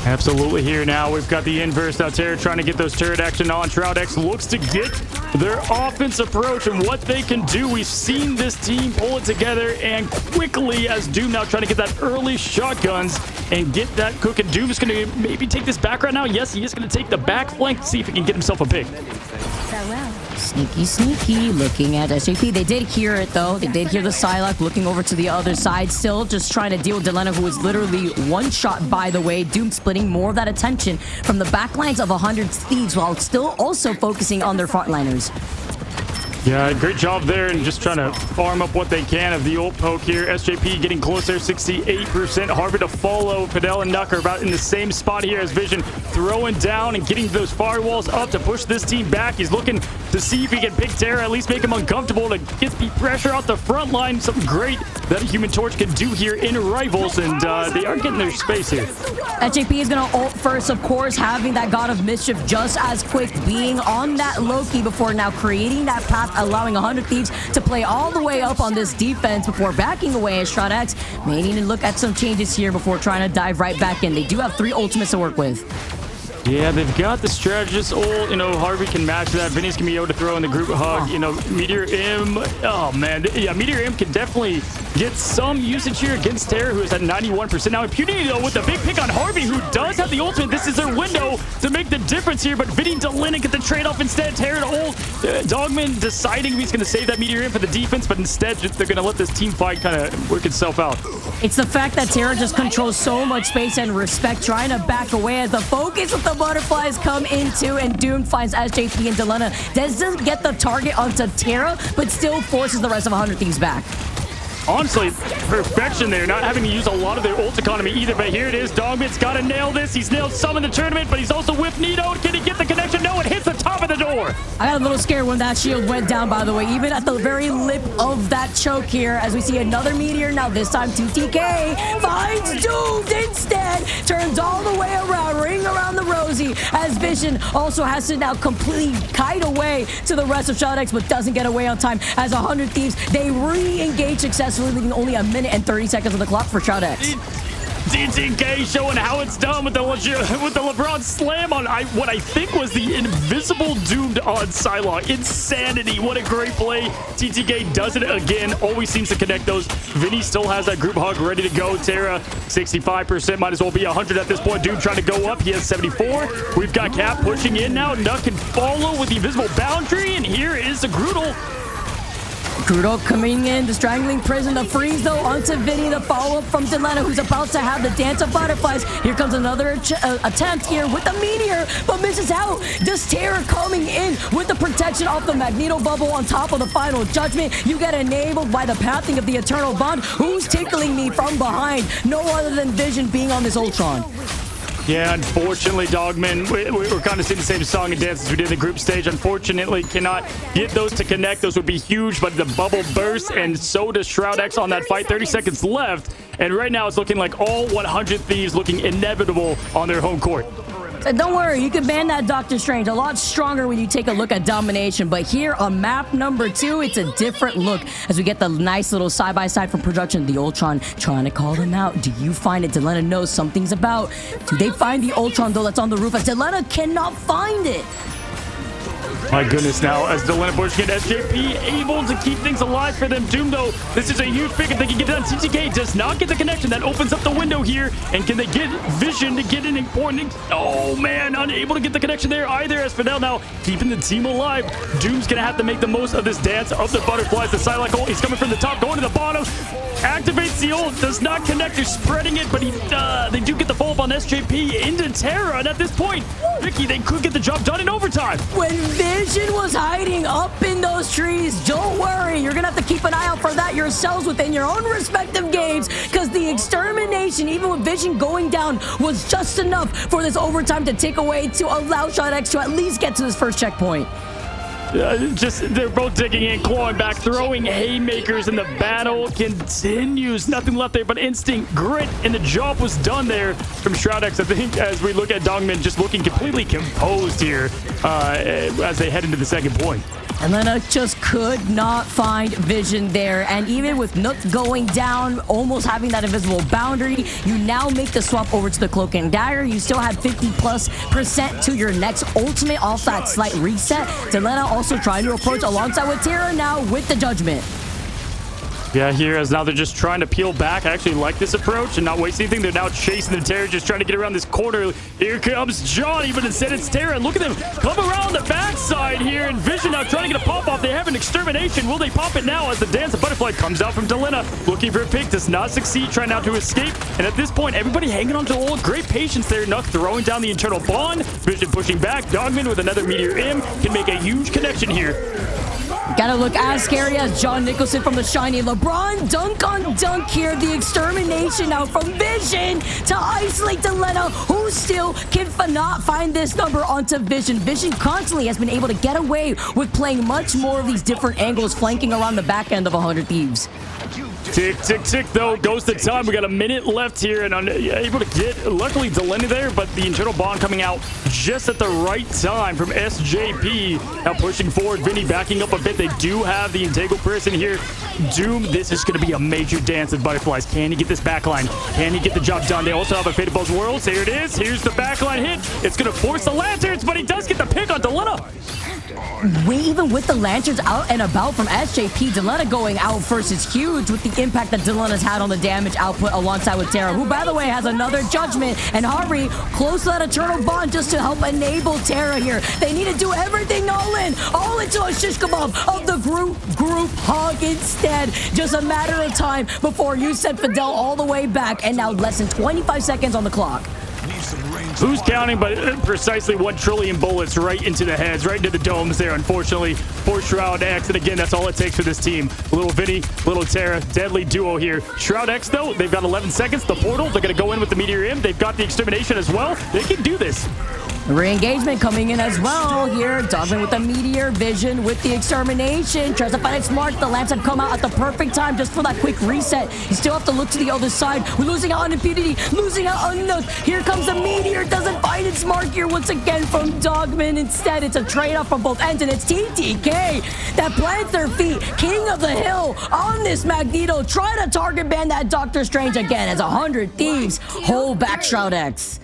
Absolutely here now. We've got the inverse out there trying to get those turret action on. SHROUD-X looks to get their offense approach and what they can do. We've seen this team pull it together and quickly as Doom now trying to get that early shotguns and get that cook. And Doom's going to maybe take this back right now. Yes, he is going to take the back flank to see if he can get himself a pick. Sneaky, sneaky, looking at SJP. They did hear it, though. They did hear the Psylocke looking over to the other side. Still just trying to deal with Delena, who is literally one shot, by the way. Doom splitting more of that attention from the backlines of 100 Thieves while still also focusing on their frontliners. Yeah, great job there and just trying to farm up what they can of the ult poke here. SJP getting closer, 68%. Harvey to follow. Fidel and Nuck are about in the same spot here as Vision throwing down and getting those firewalls up to push this team back. He's looking to see if he can pick Terra, at least make him uncomfortable to get the pressure off the front line. Something great that Human Torch can do here in Rivals, and they are getting their space here. SJP is going to ult first, of course, having that God of Mischief just as quick, being on that Loki before now creating that path, allowing 100 Thieves to play all the way up on this defense before backing away as SHROUD-X may need to look at some changes here before trying to dive right back in. They do have 3 ultimates to work with. Yeah, they've got the strategist ult. You know, Harvey can match that. Vinny's going to be able to throw in the group hug. You know, Meteor Imp. Oh, man. Yeah, Meteor Imp can definitely get some usage here against Terra, who is at 91%. Now, Impunity, though, with the big pick on Harvey, who does have the ultimate. This is their window to make the difference here. But Vinny to Linen get the trade-off instead. Terra to ult. Dogman deciding he's going to save that Meteor Imp for the defense, but instead they're going to let this team fight kind of work itself out. It's the fact that Terra just controls so much space and respect, trying to back away as the focus with the butterflies come into, and Doom finds SJP and Delena. Doesn't get the target onto Terra, but still forces the rest of 100 Thieves back. Honestly, perfection there. Not having to use a lot of their ult economy either, but here it is. Dogman's got to nail this. He's nailed some in the tournament, but he's also whipped Nito. Can he get the connection? No, it hits the top of open the door. I got a little scared when that shield went down, by the way, even at the very lip of that choke here, as we see another meteor. Now this time 2TK finds Doomed instead, turns all the way around, ring around the rosy, as Vision also has to now completely kite away to the rest of SHROUD-X, but doesn't get away on time, as 100 Thieves, they re-engage successfully, leaving only a minute and 30 seconds on the clock for SHROUD-X. DTK showing how it's done with the LeBron slam on what I think was the invisible Doomed on Psylocke. Insanity. What a great play. TTK does it again. Always seems to connect those. Vinny still has that group hug ready to go. Terra, 65%. Might as well be 100 at this point. Doomed trying to go up. He has 74. We've got Cap pushing in now. Nuck can follow with the invisible boundary. And here is the Groodle. Groodle coming in, the strangling prison, the freeze though onto Vinny, the follow-up from Delena, who's about to have the dance of butterflies. Here comes another attempt here with the meteor, but misses out. Just Terror coming in with the protection off the Magneto bubble on top of the final judgment. You get enabled by the pathing of the Eternal Bond. Who's tickling me from behind? No other than Vision being on this Ultron. Yeah, unfortunately, Dogman, we're kind of seeing the same song and dance as we did in the group stage. Unfortunately, cannot get those to connect. Those would be huge, but the bubble bursts, and so does SHROUD-X on that fight. 30 seconds left, and right now it's looking like all 100 Thieves looking inevitable on their home court. Don't worry, you can ban that Doctor Strange. A lot stronger when you take a look at domination. But here on map number 2, it's a different look as we get the nice little side-by-side from production. The Ultron trying to call them out. Do you find it? Delena knows something's about. Do they find the Ultron, though, that's on the roof? As Delena cannot find it. My goodness, now as Delena pushing it, SJP able to keep things alive for them. Doom, though, this is a huge pick if they can get it done. TTK does not get the connection. That opens up the window here. And can they get Vision to get an important... Oh, man, unable to get the connection there either. As Fidel now keeping the team alive. Doom's going to have to make the most of this dance of the butterflies. The Psylocke ult, he's coming from the top, going to the bottom. Activates the ult, does not connect. They're spreading it, but they do get the follow-up on SJP into Terra. And at this point, Vicky, they could get the job done in overtime. When Vision was hiding up in those trees, don't worry. You're going to have to keep an eye out for that yourselves within your own respective games, because the extermination, even with Vision going down, was just enough for this overtime to take away to allow SHROUD-X to at least get to this first checkpoint. They're both digging in, clawing back, throwing haymakers, and the battle continues. Nothing left there but instinct, grit, and the job was done there from SHROUD-X. I think as we look at Dogman just looking completely composed here as they head into the second point. And Lena just could not find Vision there. And even with Nook going down, almost having that invisible boundary, you now make the swap over to the Cloak and Dagger. You still have 50+% to your next ultimate off that slight reset. Delena also trying to approach alongside with Terra now with the Judgment. Yeah, here as now they're just trying to peel back. I actually like this approach and not waste anything. They're now chasing the Terra, just trying to get around this corner. Here comes Johnny, but instead it's Terra. Look at them come around the backside here, and Vision now trying to get a pop off. They have an extermination. Will they pop it now as the Dance of Butterfly comes out from Delena? Looking for a pick, does not succeed, trying now to escape. And at this point, everybody hanging on to all great patience there. Nuck throwing down the internal bond. Vision pushing back. Dogman with another Meteor M can make a huge connection here. Gotta look as scary as John Nicholson from the Shiny. LeBron dunk on dunk here. The extermination now from Vision to isolate Delena, who still cannot find this number onto Vision. Vision constantly has been able to get away with playing much more of these different angles, flanking around the back end of 100 Thieves. Tick, tick, tick, though. Goes the time. We got a minute left here, and able to get, luckily, Delena there, but the internal bond coming out just at the right time from SJP. Now pushing forward. Vinny backing up a bit. They do have the Integral Person here. Doom, this is going to be a major dance of butterflies. Can he get this backline? Can he get the job done? They also have a Fate Above Worlds. Here it is. Here's the backline hit. It's going to force the Lanterns, but he does get the pick on Delena. Even with the Lanterns out and about from SJP, Delena going out first is huge with the impact that Delena's had on the damage output alongside with Terra, who, by the way, has another Judgment. And Harvey close to that Eternal Bond just to help enable Terra here. They need to do everything all into a shish kebab of the group hug instead. Just a matter of time before you send Fidel all the way back. And now less than 25 seconds on the clock. Who's counting? But precisely 1 trillion bullets right into the heads, right into the domes there, unfortunately, for SHROUD-X. And again, that's all it takes for this team. Little Vinny, little Terra, deadly duo here. SHROUD-X, though, they've got 11 seconds. The portal, they're going to go in with the Meteor M. They've got the extermination as well. They can do this. Re-engagement coming in as well here. Dogman with the meteor vision with the extermination. Tries to find it smart. The lance have come out at the perfect time just for that quick reset. You still have to look to the other side. We're losing out on impunity. Losing out on Nook. Here comes the meteor. Doesn't find it smart here once again from Dogman. Instead, it's a trade-off from both ends, and it's TTK that plants their feet. King of the hill on this Magneto. Try to target ban that Doctor Strange again as 100 Thieves hold back SHROUD-X.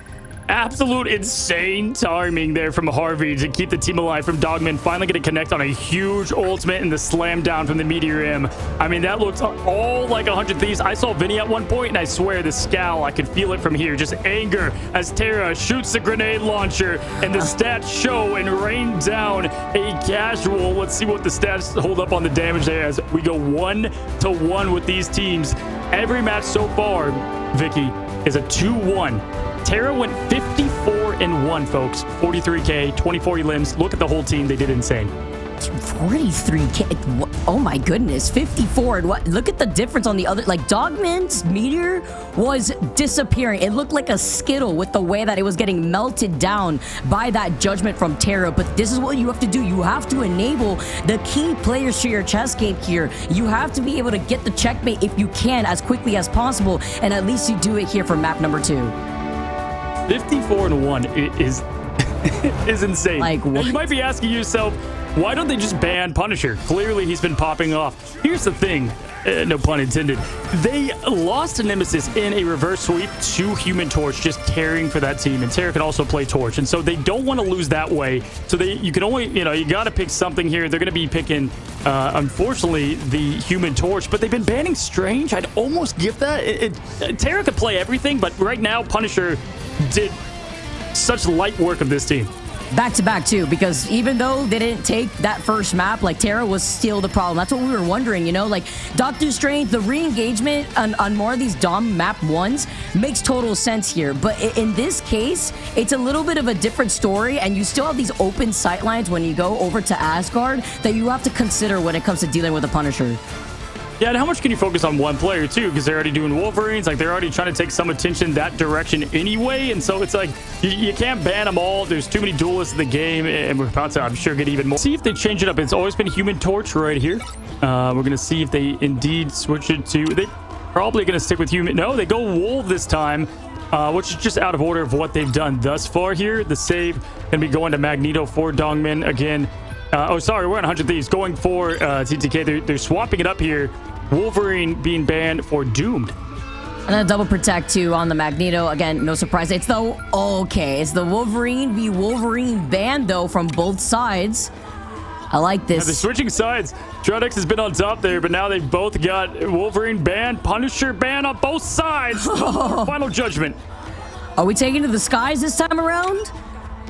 Absolute insane timing there from Harvey to keep the team alive from Dogman. Finally going to connect on a huge ultimate and the slam down from the Meteor M. I mean, that looks all like 100 Thieves. I saw Vinny at one point, and I swear the scowl, I could feel it from here. Just anger as Tara shoots the grenade launcher, and the stats show and rain down a casual. Let's see what the stats hold up on the damage there as we go 1-1 with these teams. Every match so far, Vicky, is a 2-1. Tara went 54-1, folks. 43K, 24 limbs. Look at the whole team. They did insane. 43K. Oh my goodness. 54. And what? Look at the difference on the other. Like, Dogman's meteor was disappearing. It looked like a Skittle with the way that it was getting melted down by that judgment from Tara. But this is what you have to do. You have to enable the key players to your chess game here. You have to be able to get the checkmate if you can as quickly as possible. And at least you do it here for map number 2. 54-1 is insane. Like, now, what? you might be asking yourself, why don't they just ban Punisher? Clearly, he's been popping off. Here's the thing, no pun intended. They lost to Nemesis in a reverse sweep to Human Torch, just caring for that team. And Tara can also play Torch. And so they don't want to lose that way. So you can only, you got to pick something here. They're going to be picking, unfortunately, the Human Torch. But they've been banning Strange. I'd almost give that. Tara could play everything, but right now, Punisher did such light work of this team. Back to back too, because even though they didn't take that first map, like, Tara was still the problem. That's what we were wondering, like Doctor Strange, the re-engagement on more of these Dom map 1s makes total sense here. But in this case, it's a little bit of a different story, and you still have these open sightlines when you go over to Asgard that you have to consider when it comes to dealing with a Punisher. Yeah, and how much can you focus on one player, too? Because they're already doing Wolverines. Like, they're already trying to take some attention that direction anyway. And so it's like, you can't ban them all. There's too many duelists in the game. And we're about to, I'm sure, get even more. See if they change it up. It's always been Human Torch right here. We're going to see if they indeed switch it to... They probably going to stick with Human... No, they go Wolf this time, which is just out of order of what they've done thus far here. The save going to be going to Magneto for Dongmin again. Oh, sorry, we're on 100 Thieves going for TTK. They're swapping it up here. Wolverine being banned for Doomed. And then double protect too on the Magneto. Again, no surprise. It's the Wolverine v Wolverine ban though from both sides. I like this. Yeah, they're switching sides. SHROUD-X has been on top there, but now they've both got Wolverine ban, Punisher ban on both sides. Final judgment. Are we taking to the skies this time around?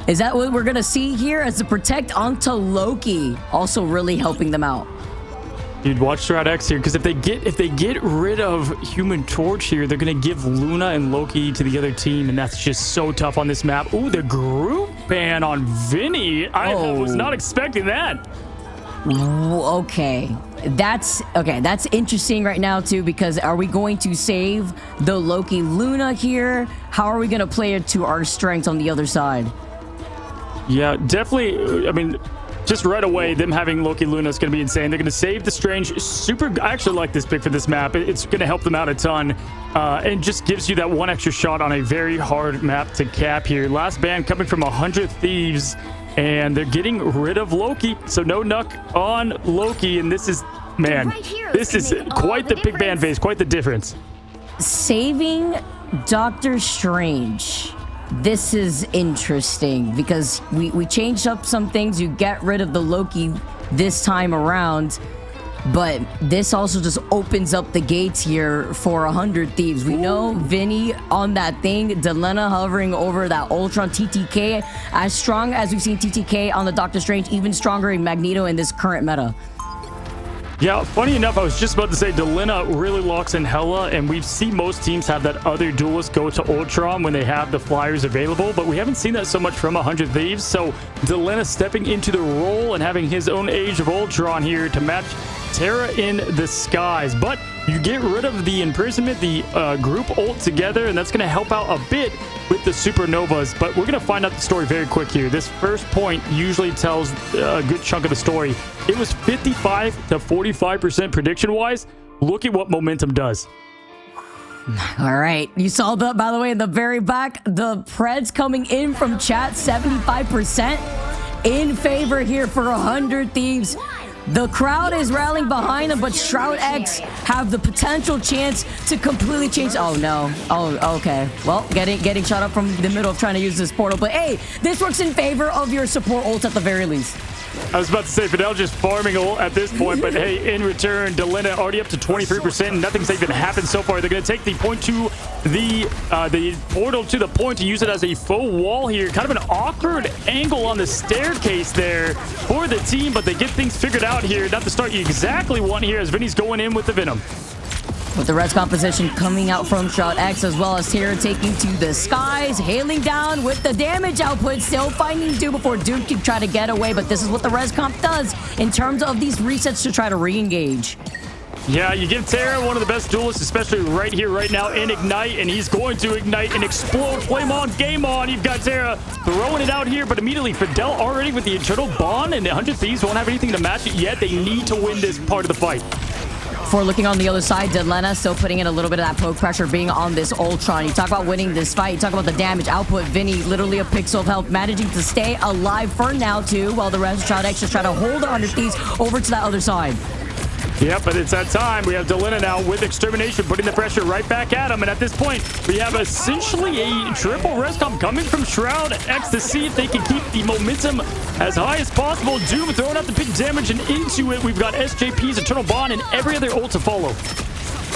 Is that what we're gonna see here as the protect onto Loki, also really helping them out? Dude, watch SHROUD-X here, because if they get rid of Human Torch here, they're gonna give Luna and Loki to the other team, and that's just so tough on this map. Ooh, the group ban on Vinny. I was not expecting that. Okay, that's interesting right now too, because are we going to save the Loki Luna here? How are we gonna play it to our strengths on the other side? Yeah, definitely. I mean, just right away, them having Loki Luna is going to be insane. They're going to save the Strange. I actually like this pick for this map. It's going to help them out a ton. And just gives you that one extra shot on a very hard map to cap here. Last ban coming from 100 Thieves. And they're getting rid of Loki. So no Nuck on Loki. And this is, man, this is quite the big ban phase. Quite the difference. Saving Doctor Strange. This is interesting because we changed up some things. You get rid of the Loki this time around, but this also just opens up the gates here for 100 Thieves. We know Vinny on that thing, Delena hovering over that Ultron, TTK, as strong as we've seen TTK on the Doctor Strange, even stronger in Magneto in this current meta. Yeah, funny enough, I was just about to say Delena really locks in Hela, and we see most teams have that other duelist go to Ultron when they have the flyers available, but we haven't seen that so much from 100 Thieves. So Delena stepping into the role and having his own Age of Ultron here to match Tara in the skies. But You get rid of the imprisonment, the group ult together, and that's going to help out a bit with the supernovas. But we're going to find out the story very quick here. This first point usually tells a good chunk of the story. It was 55 to 45% prediction-wise. Look at what momentum does. All right. You saw that, by the way, in the very back, the Preds coming in from chat, 75% in favor here for 100 Thieves. The crowd is rallying behind them, but SHROUD-X have the potential chance to completely change. Oh, no. Oh, okay. Well, getting shot up from the middle of trying to use this portal. But, hey, this works in favor of your support ult at the very least. I was about to say, Fidel just farming ult at this point, but hey, in return, Delena already up to 23%. Nothing's even happened so far. They're going to take the point to the portal to the point to use it as a faux wall here. Kind of an awkward angle on the staircase there for the team, but they get things figured out here. Not the start you exactly want here as Vinny's going in with the Venom. With the res composition coming out from SHROUD-X, as well as Terra taking to the skies, hailing down with the damage output, still finding Doom before Doom can try to get away, but this is what the res comp does in terms of these resets to try to re-engage. Yeah, you give Terra one of the best duelists, especially right here, right now, in Ignite, and he's going to Ignite and explode. Flame on, game on. You've got Terra throwing it out here, but immediately Fidel already with the Eternal Bond, and the 100 Thieves won't have anything to match it yet. They need to win this part of the fight. Before looking on the other side, Delena still putting in a little bit of that poke pressure being on this Ultron. You talk about winning this fight. You talk about the damage output. Vinny, literally a pixel of health, managing to stay alive for now, too, while the rest of SHROUD-X just try to hold the 100 Thieves over to that other side. Yeah, but it's that time. We have Delena now with Extermination, putting the pressure right back at him. And at this point, we have essentially a triple res comp coming from SHROUD-X to see if they can keep the momentum as high as possible. Doom throwing out the big damage, and into it, we've got SJP's Eternal Bond and every other ult to follow.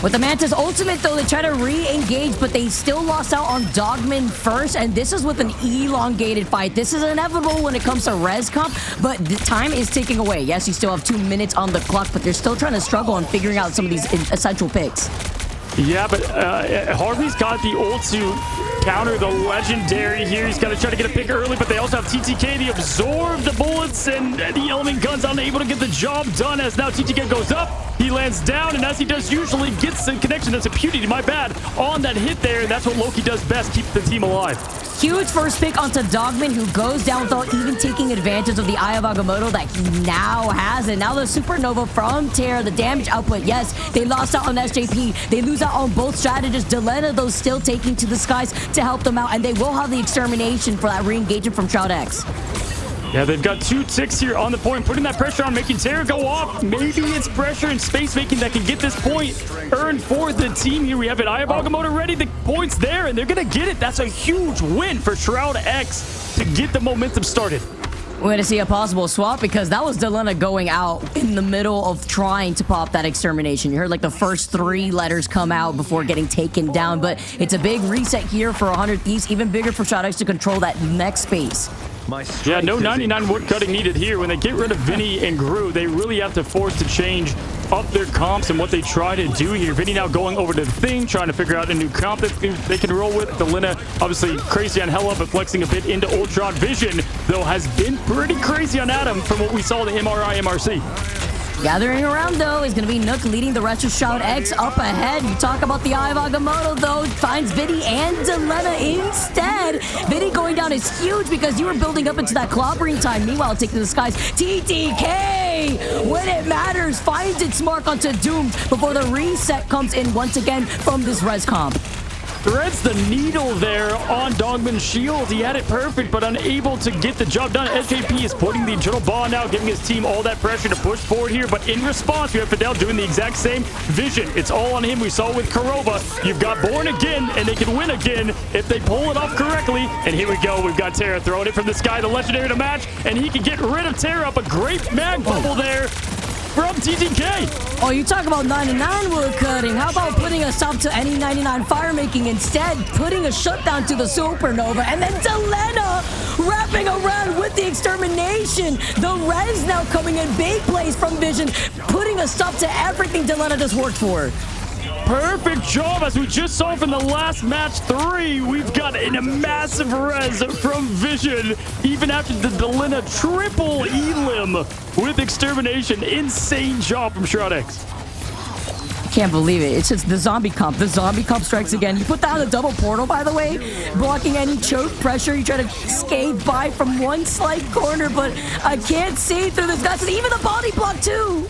With the Mantis ultimate, though, they try to re-engage, but they still lost out on Dogman first, and this is with an elongated fight. This is inevitable when it comes to res comp, but the time is ticking away. Yes, you still have 2 minutes on the clock, but they're still trying to struggle on figuring out some of these essential picks. Yeah, but Harvey's got the ult to counter the legendary here. He's got to try to get a pick early, but they also have TTK. They absorb the bullets, and the element gun's unable to get the job done as now TTK goes up. He lands down, and as he does usually, gets the connection. That's a Puny, my bad, on that hit there, and that's what Loki does best, keep the team alive. Huge first pick onto Dogman, who goes down without even taking advantage of the Eye of Agamotto that he now has. And now the Supernova from Terra, the damage output, yes, they lost out on SJP. They lose out on both strategists. Delena, though, still taking to the skies to help them out, and they will have the Extermination for that re-engagement from SHROUD-X. Yeah, they've got 2 ticks here on the point, putting that pressure on, making Terra go off. Maybe it's pressure and space making that can get this point earned for the team here. We have an Eye of Agamotto ready. The point's there, and they're going to get it. That's a huge win for SHROUD-X to get the momentum started. We're going to see a possible swap because that was Delena going out in the middle of trying to pop that Extermination. You heard like the first 3 letters come out before getting taken down, but it's a big reset here for 100 Thieves, even bigger for SHROUD-X to control that next space. Yeah, no 99 wood cutting needed here. When they get rid of Vinny and Gru, they really have to force to change up their comps and what they try to do here. Vinny now going over to the Thing, trying to figure out a new comp that they can roll with. Delena, obviously crazy on Hella, but flexing a bit into Ultron. Vision, though, has been pretty crazy on Adam from what we saw in the MRI MRC. Gathering around, though, is going to be Nook leading the rest of SHROUD-X up ahead. You talk about the Eye of Agamotto, though, finds Vinny and Delena instead. Vinny going down is huge because you were building up into that clobbering time. Meanwhile, taking to the skies, TTK, when it matters, finds its mark onto Doomed before the reset comes in once again from this res comp. Threads the needle there on Dogman's shield. He had it perfect, but unable to get the job done. SJP is putting the Eternal Bond out, giving his team all that pressure to push forward here. But in response, we have Fidel doing the exact same. Vision, it's all on him. We saw with Kurova. You've got Born again, and they can win again if they pull it off correctly. And here we go. We've got Terra throwing it from the sky, the legendary to match, and he can get rid of Terra. Up a great mag bubble there from TTK. Oh, you talk about 99 wood cutting. How about putting a stop to any 99 fire making, instead putting a shutdown to the Supernova, and then Delena wrapping around with the Extermination. The res now coming in, big plays from Vision, putting a stop to everything Delena just worked for. Perfect job, as we just saw from the last match 3. We've got a massive res from Vision, even after the Delena triple elim with Extermination. Insane job from SHROUD-X. can't believe it. It's just the zombie comp. The zombie comp strikes again. You put that on the double portal, by the way, blocking any choke pressure. You try to skate by from one slight corner, but I can't see through this. That's even the body block, too.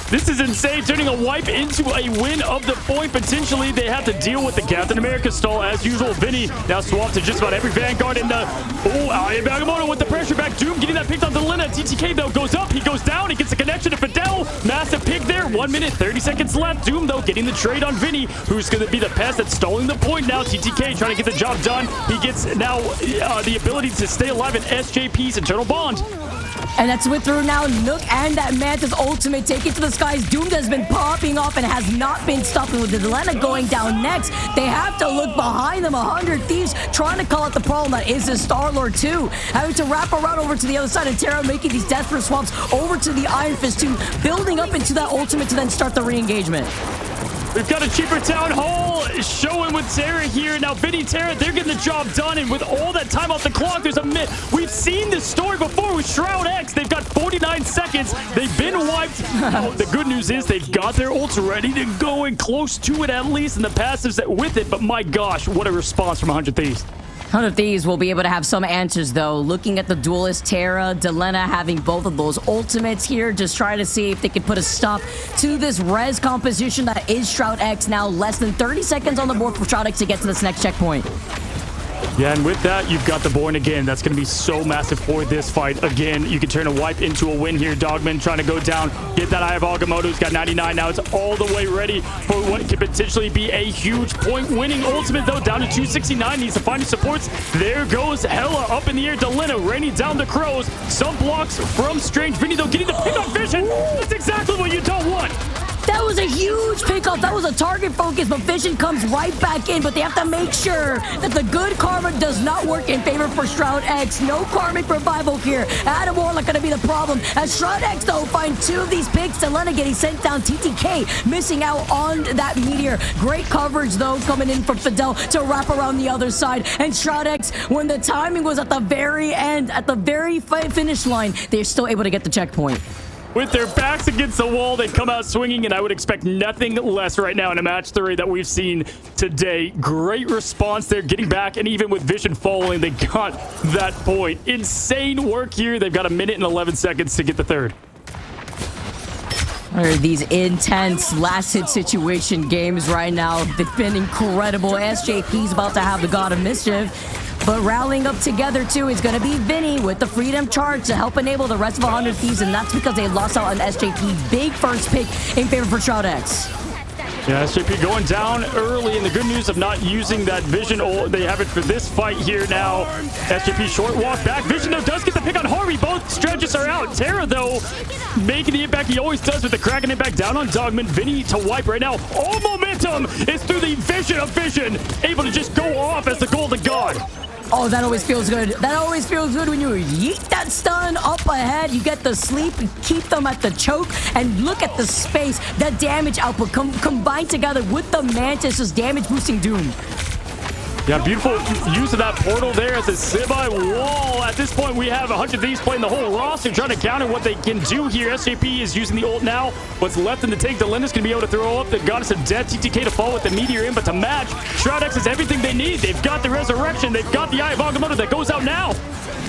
This is insane, turning a wipe into a win of the point. Potentially, they have to deal with the Captain America stall. As usual, Vinny now swapped to just about every Vanguard. And Agamotto with the pressure back. Doom getting that picked on Delina. TTK, though, goes up. He goes down. He gets the connection to Fidel. Massive pick there. 1 minute, 30 seconds left. Doom, though, getting the trade on Vinny, who's going to be the pest that's stalling the point now. TTK trying to get the job done. He gets now the ability to stay alive in SJP's Eternal Bond. And that's with through now Nook and that Mantis ultimate taken to the skies. Doom has been popping off and has not been stopping with the Delena going down next. They have to look behind them. 100 Thieves trying to call out the problem that is the Star-Lord too. Having to wrap around over to the other side, and Terra making these desperate swaps over to the Iron Fist 2, building up into that ultimate to then start the re-engagement. We've got a cheaper town hall showing with Terra here. Now, Vinny, Terra, they're getting the job done. And with all that time off the clock, there's a minute. We've seen this story before with SHROUD-X. They've got 49 seconds. They've been wiped. The good news is they've got their ults ready to go and close to it at least. And the passives that with it. But my gosh, what a response from 100 Thieves. 100 Thieves will be able to have some answers, though. Looking at the duelist, Terra, Delena having both of those ultimates here. Just trying to see if they can put a stop to this res composition that is SHROUD-X. Now less than 30 seconds on the board for SHROUD-X to get to this next checkpoint. Yeah, and with that, you've got the Born again. That's going to be so massive for this fight. Again, you can turn a wipe into a win here. Dogman trying to go down, get that eye of Agamotto. He's got 99 now. It's all the way ready for what could potentially be a huge point-winning ultimate, though. Down to 269. Needs to find his supports. There goes Hella up in the air. Delena raining down the crows. Some blocks from Strange. Vinny, though, getting the pick on Vision. That's exactly what you don't want. That was a huge pickoff. That was a target focus, but Vision comes right back in. But they have to make sure that the good karma does not work in favor for SHROUD-X. No karmic revival here. Adam Warlock going to be the problem. As SHROUD-X, though, find two of these picks. Delena getting sent down. TTK missing out on that meteor. Great coverage, though, coming in from Fidel to wrap around the other side. And SHROUD-X, when the timing was at the very end, at the very finish line, they're still able to get the checkpoint. With their backs against the wall, they come out swinging, and I would expect nothing less right now in a match 3 that we've seen today. Great response there, getting back, and even with Vision falling, they got that point. Insane work here. They've got 1 minute and 11 seconds to get the third. These intense last-hit situation games right now. They've been incredible. SJP's about to have the God of Mischief. But rallying up together, too, is going to be Vinny with the Freedom Charge to help enable the rest of 100 Thieves, and that's because they lost out on SJP. Big first pick in favor for SHROUD-X. Yeah, SJP going down early, and the good news of not using that Vision, they have it for this fight here now. SJP short walk back. Vision, though, does get the pick on Harvey. Both strategists are out. Terra, though, making the impact he always does with the cracking it back down on Dogman. Vinny to wipe right now. All momentum is through the Vision of Vision, able to just go off as the Golden God. Oh, that always feels good. That always feels good when you yeet that stun up ahead. You get the sleep, keep them at the choke, and look at the space. That damage output combined together with the Mantis is damage boosting Doom. Yeah, beautiful use of that portal there as a Sibai wall. At this point, we have 100 Thieves playing the whole roster, trying to counter what they can do here. SJP is using the ult now. What's left in the tank, Delena's going to be able to throw up the Goddess of Death, TTK to fall with the Meteor in, but to match, SHROUD-X is everything they need. They've got the Resurrection. They've got the Eye of Agamotto that goes out now.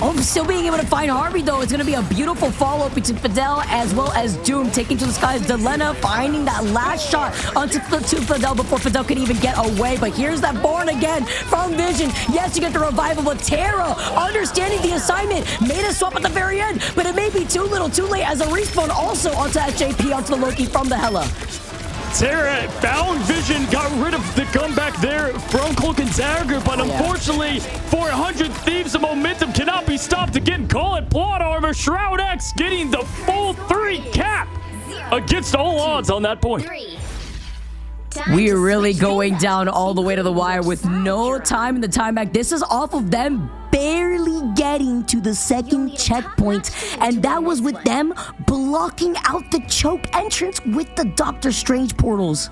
Oh, still being able to find Harvey, though. It's going to be a beautiful follow-up between Fidel as well as Doom, taking to the skies. Delena finding that last shot onto Fidel before Fidel could even get away. But here's that Born again from Vision. Yes, you get the revival, but Terra, understanding the assignment, made a swap at the very end, but it may be too little, too late as a respawn also onto SJP, onto the Loki from the Hela. Terra found Vision, got rid of the comeback there from Cloak and Dagger, but unfortunately for 100 Thieves, the momentum cannot be stopped. Again, call it plot armor. SHROUD-X getting the full 3 cap against all odds on that point. We are really going down all the way to the wire with no time in the timeback. This is off of them barely getting to the second checkpoint, and that was with them blocking out the choke entrance with the Doctor Strange portals.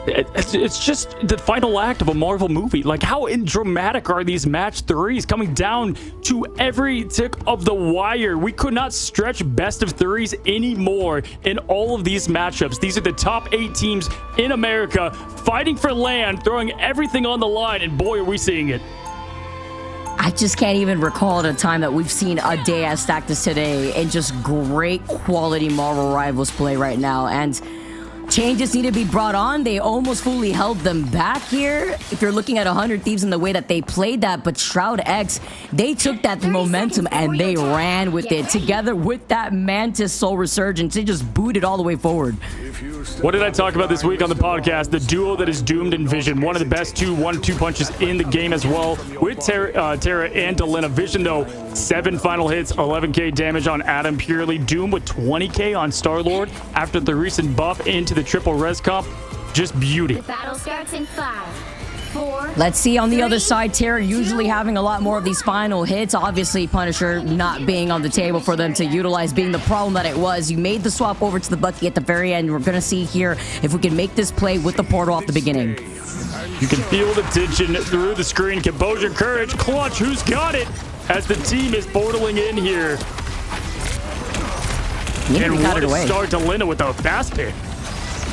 It's just the final act of a Marvel movie. Like, how dramatic are these match threes coming down to every tick of the wire? We could not stretch best of threes anymore in all of these matchups. These are the top 8 teams in America fighting for land, throwing everything on the line, and boy, are we seeing it. I just can't even recall at a time that we've seen a day as stacked as today, and just great quality Marvel Rivals play right now. And changes need to be brought on. They almost fully held them back here. If you're looking at 100 Thieves in the way that they played that, but SHROUD-X, they took that momentum and they ran with it. Together with that Mantis Soul Resurgence, they just booted all the way forward. What did I talk about this week on the podcast? The duo that is doomed in Vision. One of the best 1-2 punches in the game as well with Terra and Delina. Vision, though, 7 final hits, 11k damage on Adam purely. Doom with 20k on Star-Lord after the recent buff into the triple res comp. Just beauty. The battle starts in 5, 4. Let's see on the other side, Terra usually having a lot more of these final hits. Obviously, Punisher not being on the table for them to utilize, being the problem that it was. You made the swap over to the Bucky at the very end. We're going to see here if we can make this play with the portal off the beginning. You can feel the tension through the screen. Composure, courage, clutch. Who's got it? As the team is portaling in here. Yeah, and what a start to Linda with a fast pick.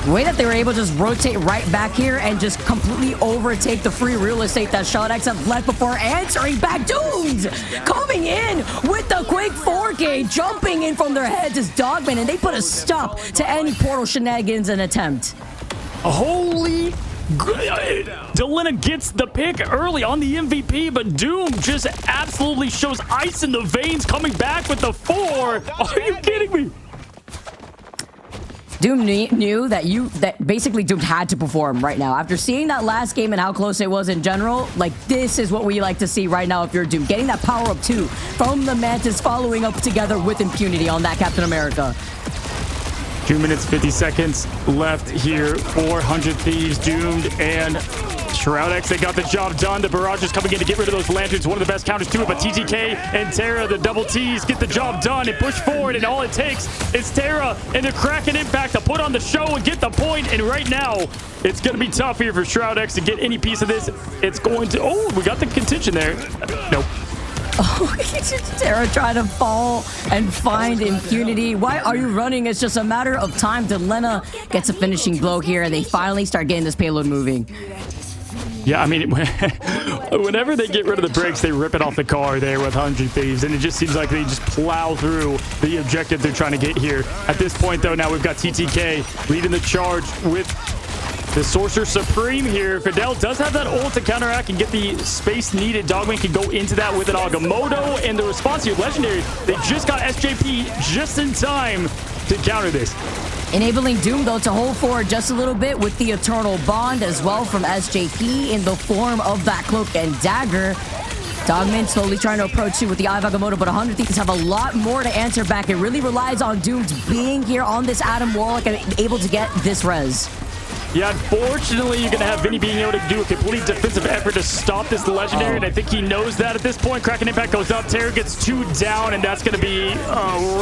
The way that they were able to just rotate right back here and just completely overtake the free real estate that SHROUD-X have left before answering back. Dooms coming in with the quick 4K, jumping in from their heads as Dogman, and they put a stop to any portal shenanigans and attempt. Holy Delina gets the pick early on the MVP, but Doom just absolutely shows ice in the veins, coming back with the 4. Are you kidding me? Doom knew that basically Doom had to perform right now. After seeing that last game and how close it was in general, like, this is what we like to see right now if you're Doom. Getting that power up too from the Mantis, following up together with impunity on that Captain America. 2 minutes, 50 seconds left here. 400 Thieves doomed, and SHROUD-X, they got the job done. The barrage is coming in to get rid of those lanterns. One of the best counters to it, but TTK and Terra, the double T's, get the job done and push forward, and all it takes is Terra and the Kraken impact to put on the show and get the point. And right now, it's going to be tough here for SHROUD-X to get any piece of this. It's going to... Oh, we got the contention there. Nope. Oh, Terra trying to fall and find impunity. Why are you running? It's just a matter of time. Delina gets a finishing blow here, and they finally start getting this payload moving. Yeah, I mean, whenever they get rid of the brakes, they rip it off the car there with 100 Thieves, and it just seems like they just plow through the objective they're trying to get here. At this point, though, now we've got TTK leading the charge with the Sorcerer Supreme here. Fidel does have that ult to counteract and get the space needed. Dogman can go into that with an Agamotto, and the response here, Legendary, they just got SJP just in time to counter this. Enabling Doom, though, to hold forward just a little bit with the Eternal Bond as well from SJP in the form of that Cloak and Dagger. Dogman slowly trying to approach you with the Eye of Agamotto, but 100 Thieves have a lot more to answer back. It really relies on Doom being here on this Adam Warlock and able to get this res. Yeah, unfortunately, you're going to have Vinny being able to do a complete defensive effort to stop this Legendary, and I think he knows that at this point. Kraken Impact goes up, Terra gets 2 down, and that's going to be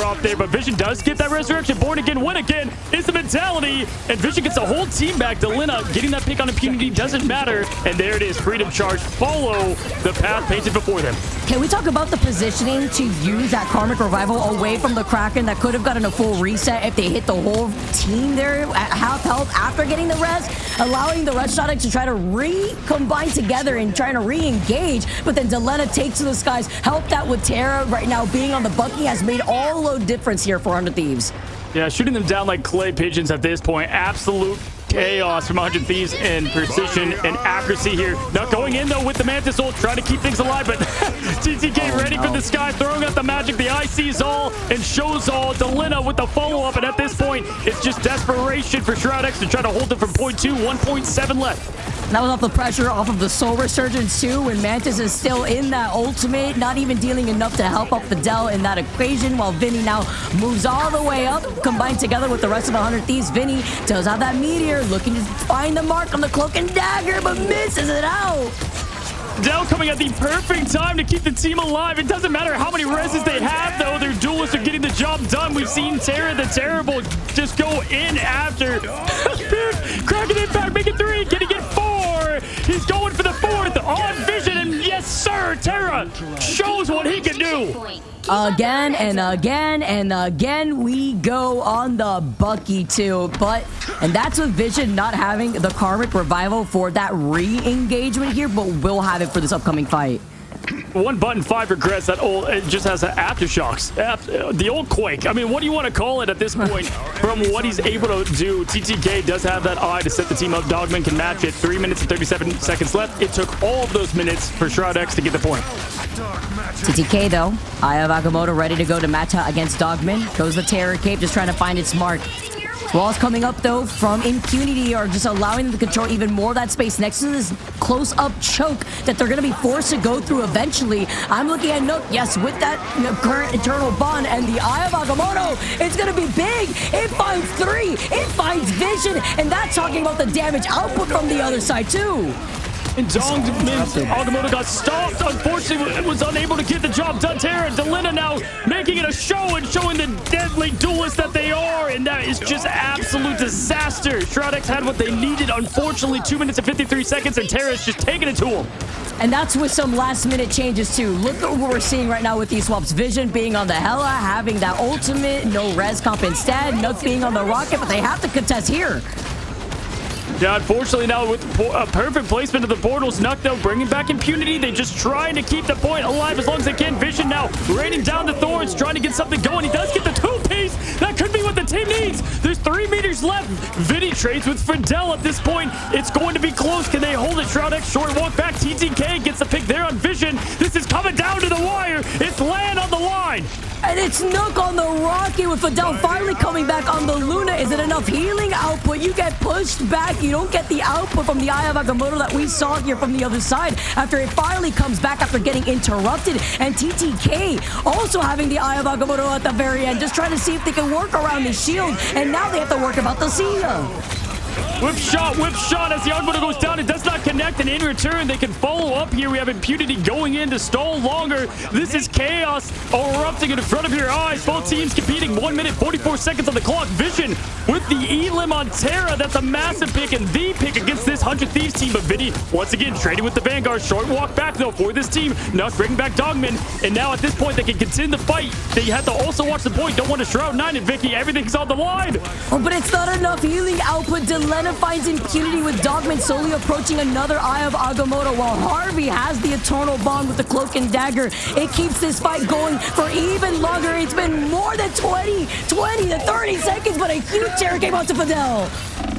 rough there. But Vision does get that Resurrection. Born again, win again is the mentality, and Vision gets the whole team back. Delina getting that pick on impunity doesn't matter, and there it is. Freedom Charge follow the path painted before them. Can we talk about the positioning to use that Karmic Revival away from the Kraken that could have gotten a full reset if they hit the whole team there at half health after getting the res, allowing the rest SHROUD-X to try to recombine together and trying to re-engage, but then Delina takes to the skies, helped out with Terra right now being on the Bucky has made all the difference here for 100 Thieves. Yeah, shooting them down like clay pigeons at this point. Absolute chaos from 100 Thieves and precision and accuracy here. Not going in, though, with the Mantis ult, trying to keep things alive, but TTK ready for the sky, throwing out the magic. The eye sees all and shows all. Delina with the follow-up, and at this point, it's just desperation for SHROUD-X to try to hold them from point 2, 1.7 left. That was off the pressure off of the Soul Resurgence too, and Mantis is still in that ultimate, not even dealing enough to help up Fidel in that equation, while Vinny now moves all the way up, combined together with the rest of 100 Thieves. Vinny does have that meteor, looking to find the mark on the Cloak and Dagger, but misses it out. Fidel coming at the perfect time to keep the team alive. It doesn't matter how many reses they have, though. Their duelists are getting the job done. We've seen Terra the Terrible just go in after. Cracking impact, making 3, getting it 4. He's going for the 4th on Vision, and yes, sir, Terra shows what he can do. Again and again and again we go on the Bucky too, and that's with Vision not having the Karmic Revival for that re-engagement here, but will have it for this upcoming fight. One button 5 regrets that old, it just has aftershocks, the old quake. I mean, what do you want to call it at this point? From what he's able to do, TTK does have that eye to set the team up. Dogman can match it. 3 minutes and 37 seconds left. It took all of those minutes for SHROUD-X to get the point. TTK though, Eye of Agamotto ready to go to Mata against Dogman. Goes the Terror Cape, just trying to find its mark. Walls coming up though from Impunity are just allowing them to control even more of that space next to this close-up choke that they're going to be forced to go through eventually. I'm looking at Nook, yes, with that current Eternal Bond, and the Eye of Agamotto, it's going to be big. It finds 3, it finds Vision, and that's talking about the damage output from the other side too. And Agamotto got stopped. Unfortunately, was unable to get the job done. Terra and Delina now making it a show and showing the deadly duelists that they are. And that is just absolute disaster. SHROUD-X had what they needed. Unfortunately, 2 minutes and 53 seconds, and Terra is just taking it to him. And that's with some last-minute changes, too. Look at what we're seeing right now with these swaps. Vision being on the Hella, having that ultimate, no res comp instead. Nook being on the Rocket, but they have to contest here. Yeah, unfortunately now with a perfect placement of the portals, Nuck though bringing back Impunity. They just trying to keep the point alive as long as they can. Vision now raining down the Thorns, trying to get something going. He does get the 2-piece. That could be what the team needs. There's 3 meters left. Vinny trades with Fidel at this point. It's going to be close. Can they hold it? SHROUD-X short walk back. TTK gets the pick there on Vision. This is coming down to the wire. It's land on the line. And it's Nook on the Rocky with Fidel finally coming back on the Luna. Is it enough healing output? You get pushed back. You don't get the output from the Eye of Agamotto that we saw here from the other side after it finally comes back after getting interrupted. And TTK also having the Eye of Agamotto at the very end, just trying to see if they can work around the shield. And now they have to work about the seal. Whip shot as the Agamotto goes down. It does not connect, and in return, they can follow up here. We have Impunity going in to stall longer. This is chaos erupting in front of your eyes. Both teams competing. 1 minute, 44 seconds on the clock. Vision with the Elim on Terra. That's a massive pick, and the pick against this 100 Thieves team. But Vinny, once again, trading with the Vanguard. Short walk back, though, for this team. Nuck bringing back Dogman, and now at this point, they can continue the fight. They have to also watch the point. Don't want to Shroud-9 and Vicky. Everything's on the line. Oh, but it's not enough healing output. Delena finds Impunity with Dogman slowly approaching another Eye of Agamotto while Harvey has the Eternal Bond with the Cloak and Dagger. It keeps this fight going for even longer. It's been more than 20 to 30 seconds, but a huge terror came onto Fidel.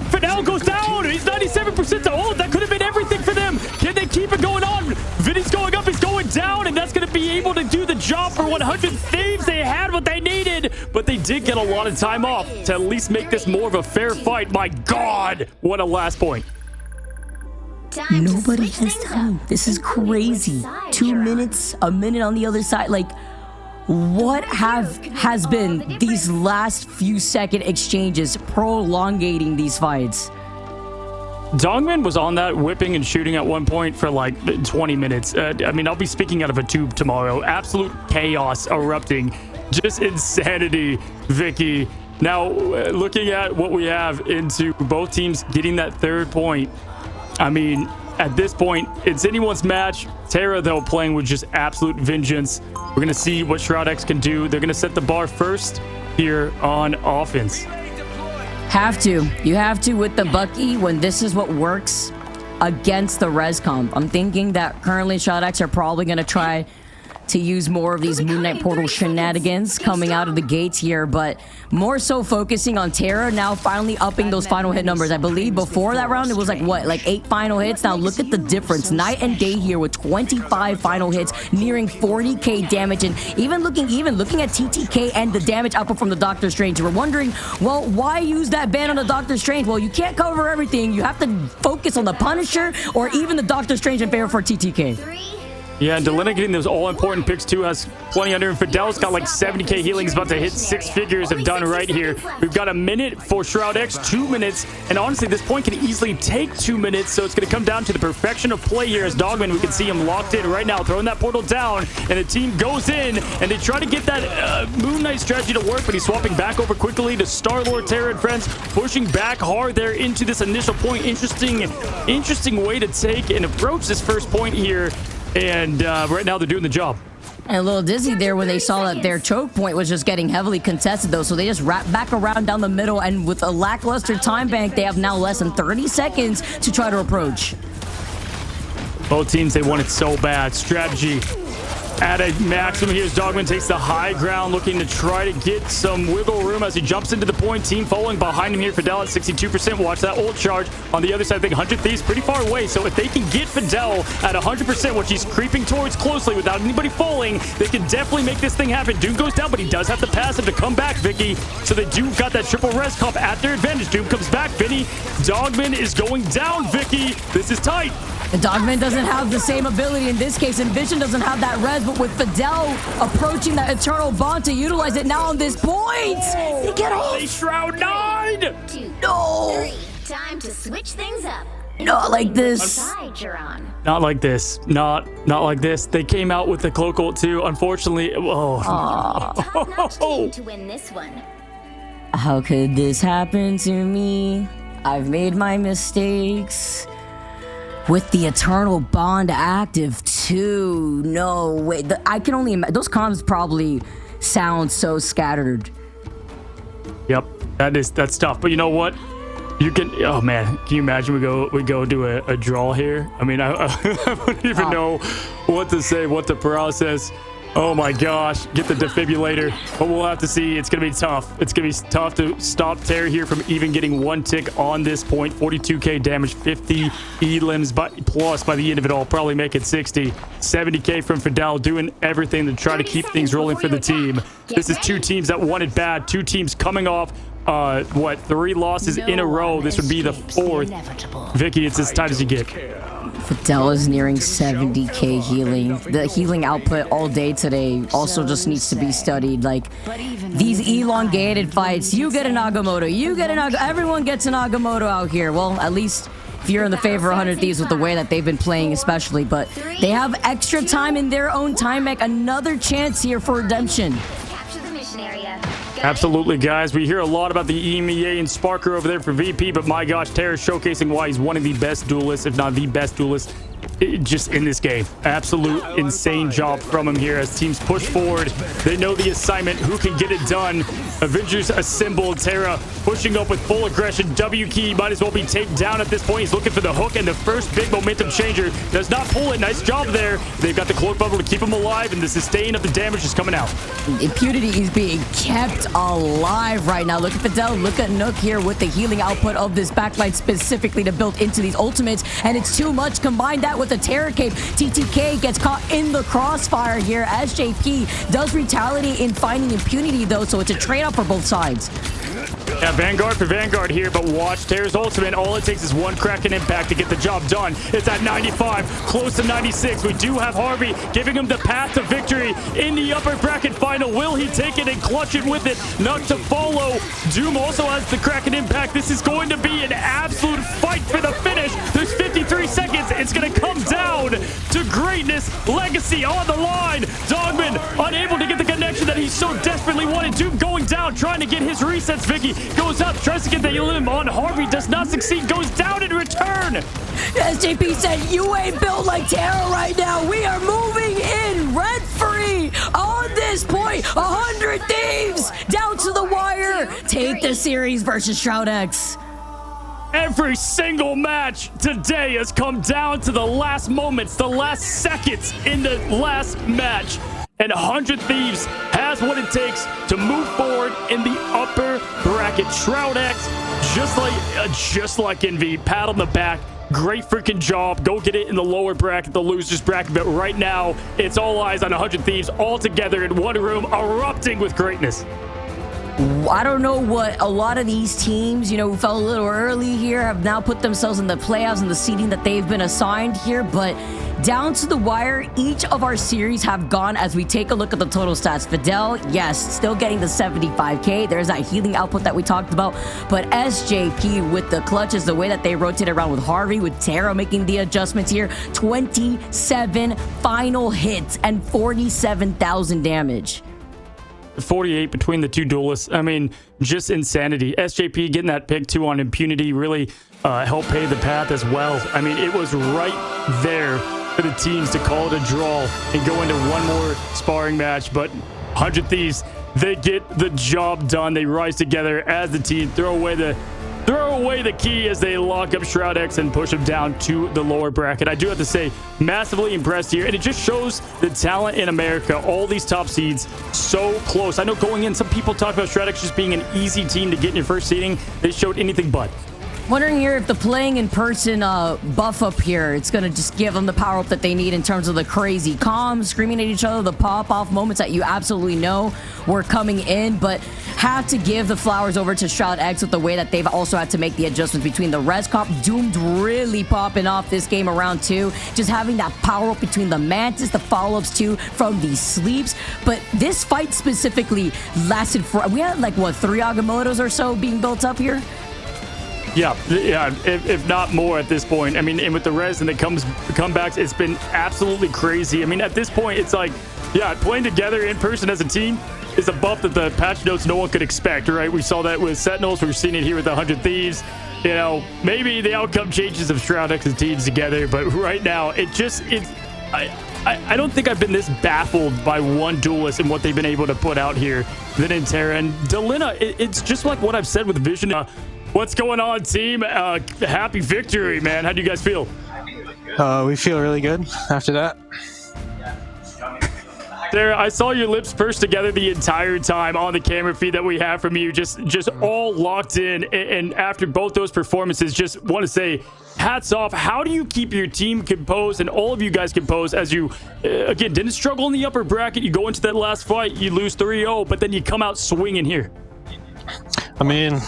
Fidel goes down. He's 97% to hold. That could have been everything for them. Can they keep it going on? Vinny's going up. He's going down, and that's going to be able to do the job for 100 Thieves. They had what they needed, but they did get a lot of time off to at least make this more of a fair fight. My God, what a last point. Nobody has time. This is crazy. 2 minutes, a minute on the other side. Like, what has been these last few second exchanges prolongating these fights? Dogman was on that whipping and shooting at one point for like 20 minutes. I mean, I'll be speaking out of a tube tomorrow. Absolute chaos erupting. Just insanity, Vicky. Now, looking at what we have into both teams getting that 3rd point, I mean, at this point, it's anyone's match. Terra, though, playing with just absolute vengeance. We're going to see what SHROUD-X can do. They're going to set the bar first here on offense. Have to. You have to with the Bucky when this is what works against the res comp. I'm thinking that currently SHROUD-X are probably going to try to use more of these Moon Knight Portal shenanigans coming out of the gates here, but more so focusing on Terra now finally upping those final hit numbers. I believe before that round it was like what, like 8 final hits. Now look at the difference, night and day here with 25 final hits, nearing 40k damage. And even looking at TTK and the damage output from the Doctor Strange, we're wondering, well, why use that ban on the Doctor Strange? Well, you can't cover everything. You have to focus on the Punisher or even the Doctor Strange in favor for TTK. Yeah, and Delina getting those all-important picks too, has plenty under him. Fidel's got like 70k healing. He's about to hit 6 figures if done right here. We've got a minute for SHROUD-X, 2 minutes. And honestly, this point can easily take 2 minutes. So it's going to come down to the perfection of play here as Dogman. We can see him locked in right now, throwing that portal down. And the team goes in, and they try to get that Moon Knight strategy to work, but he's swapping back over quickly to Star-Lord, Terra, and friends, pushing back hard there into this initial point. Interesting way to take and approach this first point here. And right now they're doing the job. And a little dizzy there when they saw that their choke point was just getting heavily contested, though. So they just wrap back around down the middle. And with a lackluster time bank, they have now less than 30 seconds to try to approach. Both teams, they want it so bad. Strategy at a maximum. Here's Dogman, takes the high ground, looking to try to get some wiggle room as he jumps into the point. Team following behind him here. Fidel at 62%. Watch that ult charge. On the other side, I think 100 Thieves pretty far away. So if they can get Fidel at 100%, which he's creeping towards closely without anybody falling, they can definitely make this thing happen. Doom goes down, but he does have the passive to come back, Vicky. So they do got that triple res comp at their advantage. Doom comes back, Vinny. Dogman is going down, Vicky. This is tight. The Dogman doesn't have the same ability in this case, and Vision doesn't have that res, but with Fidel approaching that eternal bond to utilize it now on this point, they get off. They shroud 9. 2, No. 3. Time to switch things up. Not like this. Side you're on. Not like this. Not like this. They came out with the cloak ult too. Unfortunately, Top-notch team to win this one. How could this happen to me? I've made my mistakes. With the eternal bond active too. No way. I can only imagine. Those comms probably sound so scattered. Yep, that's tough. But you know what? You can. Oh man, can you imagine we go do a draw here? I mean, I wouldn't even know what to say, what to process. Oh my gosh, get the defibrillator. But we'll have to see. It's going to be tough. It's going to be tough to stop Terra here from even getting one tick on this point. 42k damage, 50 elims plus by the end of it all. Probably make it 60. 70k from Fidel, doing everything to try to keep things rolling for the team. This is two teams that want it bad. Two teams coming off, 3 losses in a row. This would be the 4th. Vicky, it's as tight as you get. Fidel is nearing 70k healing. The healing output all day today also just needs to be studied. Like, these elongated fights, you get an Agamotto, everyone gets an Agamotto out here. Well, at least if you're in the favor of 100 Thieves with the way that they've been playing especially. But they have extra time in their own time bank. Another chance here for redemption. Capture the mission area. Absolutely, guys. We hear a lot about the EMEA and Sparker over there for VP, but my gosh, Terra's showcasing why he's one of the best duelists, if not the best duelist, just in this game. Absolute insane job from him here as teams push forward. They know the assignment, who can get it done. Avengers assembled. Terra pushing up with full aggression. W key might as well be taken down at this point. He's looking for the hook, and the first big momentum changer does not pull it. Nice job there. They've got the cloak bubble to keep him alive, and the sustain of the damage is coming out. Impunity is being kept alive right now. Look at Fidel, look at Nook here with the healing output of this backlight specifically to build into these ultimates, and it's too much. Combine that with the Terror Cape. TTK gets caught in the crossfire here as JP does retaliate in finding Impunity though, so it's a trade-off for both sides. Yeah, Vanguard for Vanguard here, but watch Terra's ultimate. All it takes is one Kraken impact to get the job done. It's at 95, close to 96. We do have Harvey giving him the path to victory in the upper bracket final. Will he take it and clutch it with it? Not to follow. Doom also has the Kraken impact. This is going to be an absolute fight for the finish. There's 53 seconds. It's going to come down to greatness. Legacy on the line. Dogman unable to get the connection that he so desperately wanted. Doom going down, trying to get his resets. Vicky goes up, tries to get the elim on Harvey, does not succeed, goes down in return. As JP said, you ain't built like Terra right now. We are moving in rent-free on this point. 100 Thieves down to the wire. Take the series versus SHROUD-X. Every single match today has come down to the last moments, the last seconds in the last match. And 100 Thieves has what it takes to move forward in the upper bracket. SHROUD-X, just like Envy, pat on the back. Great freaking job. Go get it in the lower bracket, the losers bracket. But right now, it's all eyes on 100 Thieves all together in one room, erupting with greatness. I don't know what a lot of these teams, you know, who fell a little early here have now put themselves in the playoffs and the seeding that they've been assigned here, but down to the wire, each of our series have gone as we take a look at the total stats. Fidel, yes, still getting the 75K. There's that healing output that we talked about. But SJP with the clutches, the way that they rotate around with Harvey, with Tara making the adjustments here, 27 final hits and 47,000 damage. 48 between the two duelists. I mean, just insanity. SJP getting that pick 2 on impunity really helped pave the path as well. I mean, it was right there for the teams to call it a draw and go into one more sparring match. But 100 Thieves, they get the job done. They rise together as the team, throw away the key as they lock up SHROUD-X and push them down to the lower bracket. I do have to say, massively impressed here, and it just shows the talent in America. All these top seeds so close. I know going in, some people talk about SHROUD-X just being an easy team to get in your first seeding. They showed anything but. Wondering here if the playing in person buff up here, it's going to just give them the power up that they need in terms of the crazy calm, screaming at each other, the pop-off moments that you absolutely know were coming in, but have to give the flowers over to SHROUD-X with the way that they've also had to make the adjustments between the res comp. Doomed really popping off this game around 2. Just having that power up between the Mantis, the follow-ups too from the sleeps. But this fight specifically lasted for, we had like, what, 3 Agamottos or so being built up here? Yeah, if not more at this point. I mean, and with the res and the comebacks, it's been absolutely crazy. I mean, at this point, it's like, yeah, playing together in person as a team is a buff that the patch notes no one could expect, right? We saw that with Sentinels. We're seeing it here with the 100 Thieves. You know, maybe the outcome changes of SHROUD-X's teams together, but right now, I don't think I've been this baffled by one duelist and what they've been able to put out here than in Terra. And Delina, it's just like what I've said with Vision. What's going on, team? Happy victory, man. How do you guys feel? We feel really good after that. Sarah, I saw your lips pursed together the entire time on the camera feed that we have from you, just all locked in. And after both those performances, just want to say hats off. How do you keep your team composed and all of you guys composed as you, again, didn't struggle in the upper bracket? You go into that last fight, you lose 3-0, but then you come out swinging here. I mean,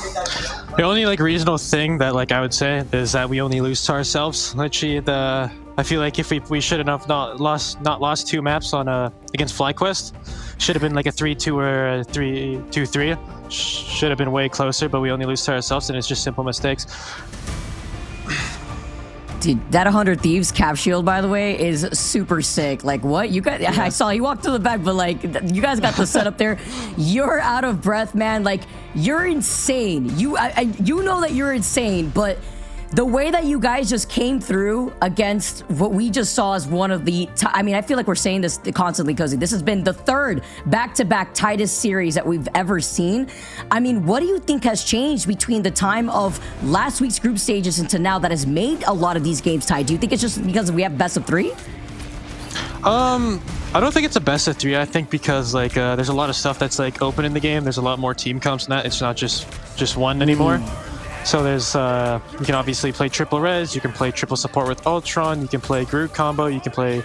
the only reasonable thing that I would say is that we only lose to ourselves. Literally, I feel like if we should have not lost 2 maps on against FlyQuest, should have been like a 3-2 or a 3-2-3. Should have been way closer, but we only lose to ourselves, and it's just simple mistakes. Dude, that 100 Thieves cap shield, by the way, is super sick. Like, what? You guys, I saw you walk to the back, but you guys got the setup there. You're out of breath, man. Like, you're insane. You know that you're insane, but the way that you guys just came through against what we just saw as one of the, I mean, I feel like we're saying this constantly, Cozy. This has been the 3rd back-to-back tightest series that we've ever seen. I mean, what do you think has changed between the time of last week's group stages and to now that has made a lot of these games tight? Do you think it's just because we have best of 3? I don't think it's a best of 3. I think because there's a lot of stuff that's open in the game. There's a lot more team comps in that. It's not just one anymore. So there's, you can obviously play triple res, you can play triple support with Ultron, you can play group combo, you can play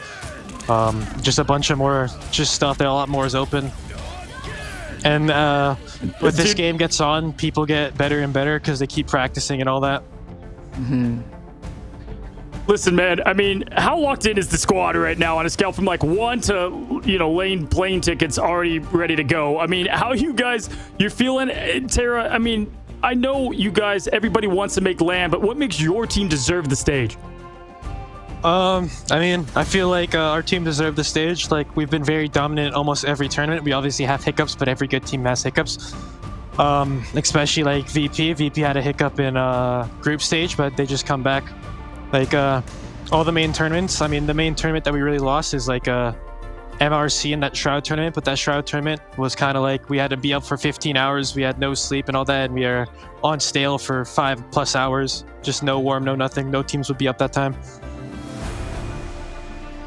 just a bunch of more stuff that a lot more is open. And with this game gets on, people get better and better because they keep practicing and all that. Mm-hmm. Listen, man, I mean, how locked in is the squad right now on a scale from 1 to, lane plane tickets already ready to go? I mean, how you're feeling, Tara? I mean, I know you guys, everybody wants to make land, but what makes your team deserve the stage? I mean, I feel like our team deserved the stage. We've been very dominant in almost every tournament. We obviously have hiccups, but every good team has hiccups. Especially VP. VP had a hiccup in group stage, but they just come back. All the main tournaments. I mean, the main tournament that we really lost is MRC in that Shroud tournament, but that Shroud tournament was kind of we had to be up for 15 hours, we had no sleep and all that, and we are on stale for 5+ hours, just no warm, no nothing. No teams would be up that time.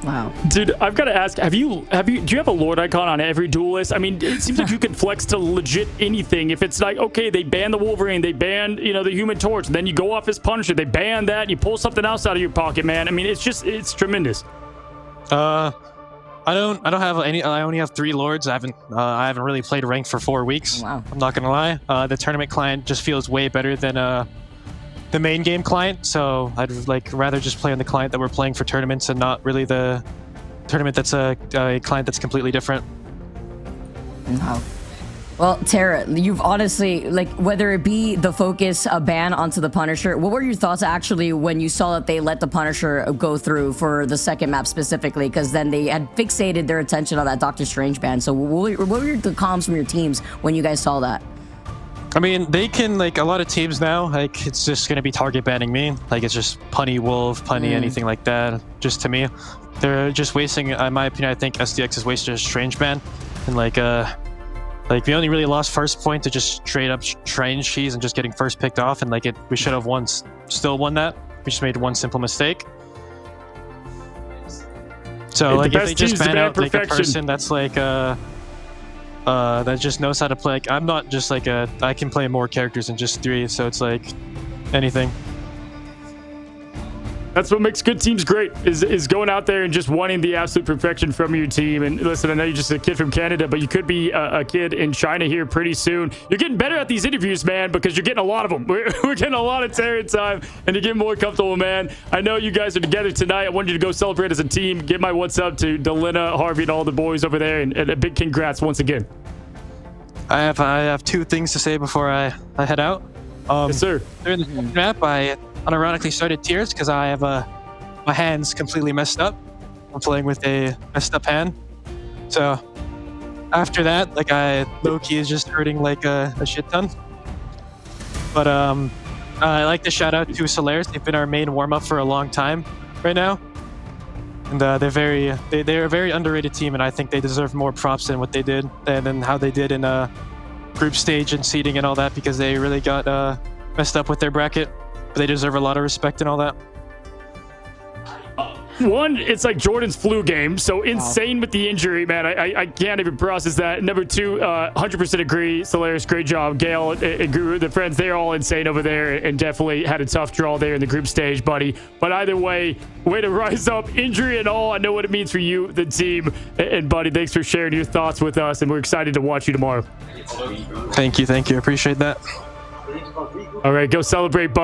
Wow. Dude, I've got to ask, do you have a Lord icon on every duelist? I mean, it seems like you can flex to legit anything. If it's okay, they ban the Wolverine, they ban, the Human Torch, then you go off as Punisher, they ban that, you pull something else out of your pocket, man. I mean, it's tremendous. I don't have any. I only have 3 lords. I haven't really played ranked for 4 weeks. Wow. I'm not gonna lie. The tournament client just feels way better than the main game client. So I'd like rather just play on the client that we're playing for tournaments and not really the tournament that's a client that's completely different. Wow. Well, Tara, you've honestly, like, whether it be the focus, a ban onto the Punisher, what were your thoughts actually when you saw that they let the Punisher go through for the second map specifically? Because then they had fixated their attention on that Doctor Strange ban. So what were the comms from your teams when you guys saw that? I mean, they can, like, a lot of teams now, like, it's just going to be target banning me. Like, it's just punny wolf, punny anything like that, just to me. They're just wasting, in my opinion, I think SDX is wasted a Strange ban. And, like, we only really lost first point to just straight up Strange cheese and just getting first picked off. And, like, we should have still won that. We just made one simple mistake. So, like, if they just ban out, like, a person that's, like, that just knows how to play. Like, I'm not just like I can play more characters than just 3, so it's like anything. That's what makes good teams great, is going out there and just wanting the absolute perfection from your team. And listen, I know you're just a kid from Canada, but you could be a kid in China here pretty soon. You're getting better at these interviews, man, because you're getting a lot of them. We're getting a lot of Terran time, and you're getting more comfortable, man. I know you guys are together tonight. I want you to go celebrate as a team. Give my what's up to Delina, Harvey, and all the boys over there, and a big congrats once again. I have 2 things to say before I head out. Yes, sir. During the map, I unironically started Tears because I have my hands completely messed up. I'm playing with a messed up hand. So after that, like, low-key is just hurting like a shit ton. But I like to shout out to Solaris. They've been our main warm-up for a long time right now. And they're a very underrated team, and I think they deserve more props than what they did and then how they did in group stage and seeding and all that, because they really got messed up with their bracket. But they deserve a lot of respect and all that. One, it's like Jordan's flu game, so insane with the injury, man. I can't even process that. Number 2, 100% agree. Solaris, great job. Gale and Guru, the friends, they're all insane over there and definitely had a tough draw there in the group stage, buddy. But either way to rise up, injury and all. I know what it means for you, the team. And buddy, thanks for sharing your thoughts with us, and we're excited to watch you tomorrow. Thank you. Appreciate that. All right, go celebrate, buddy.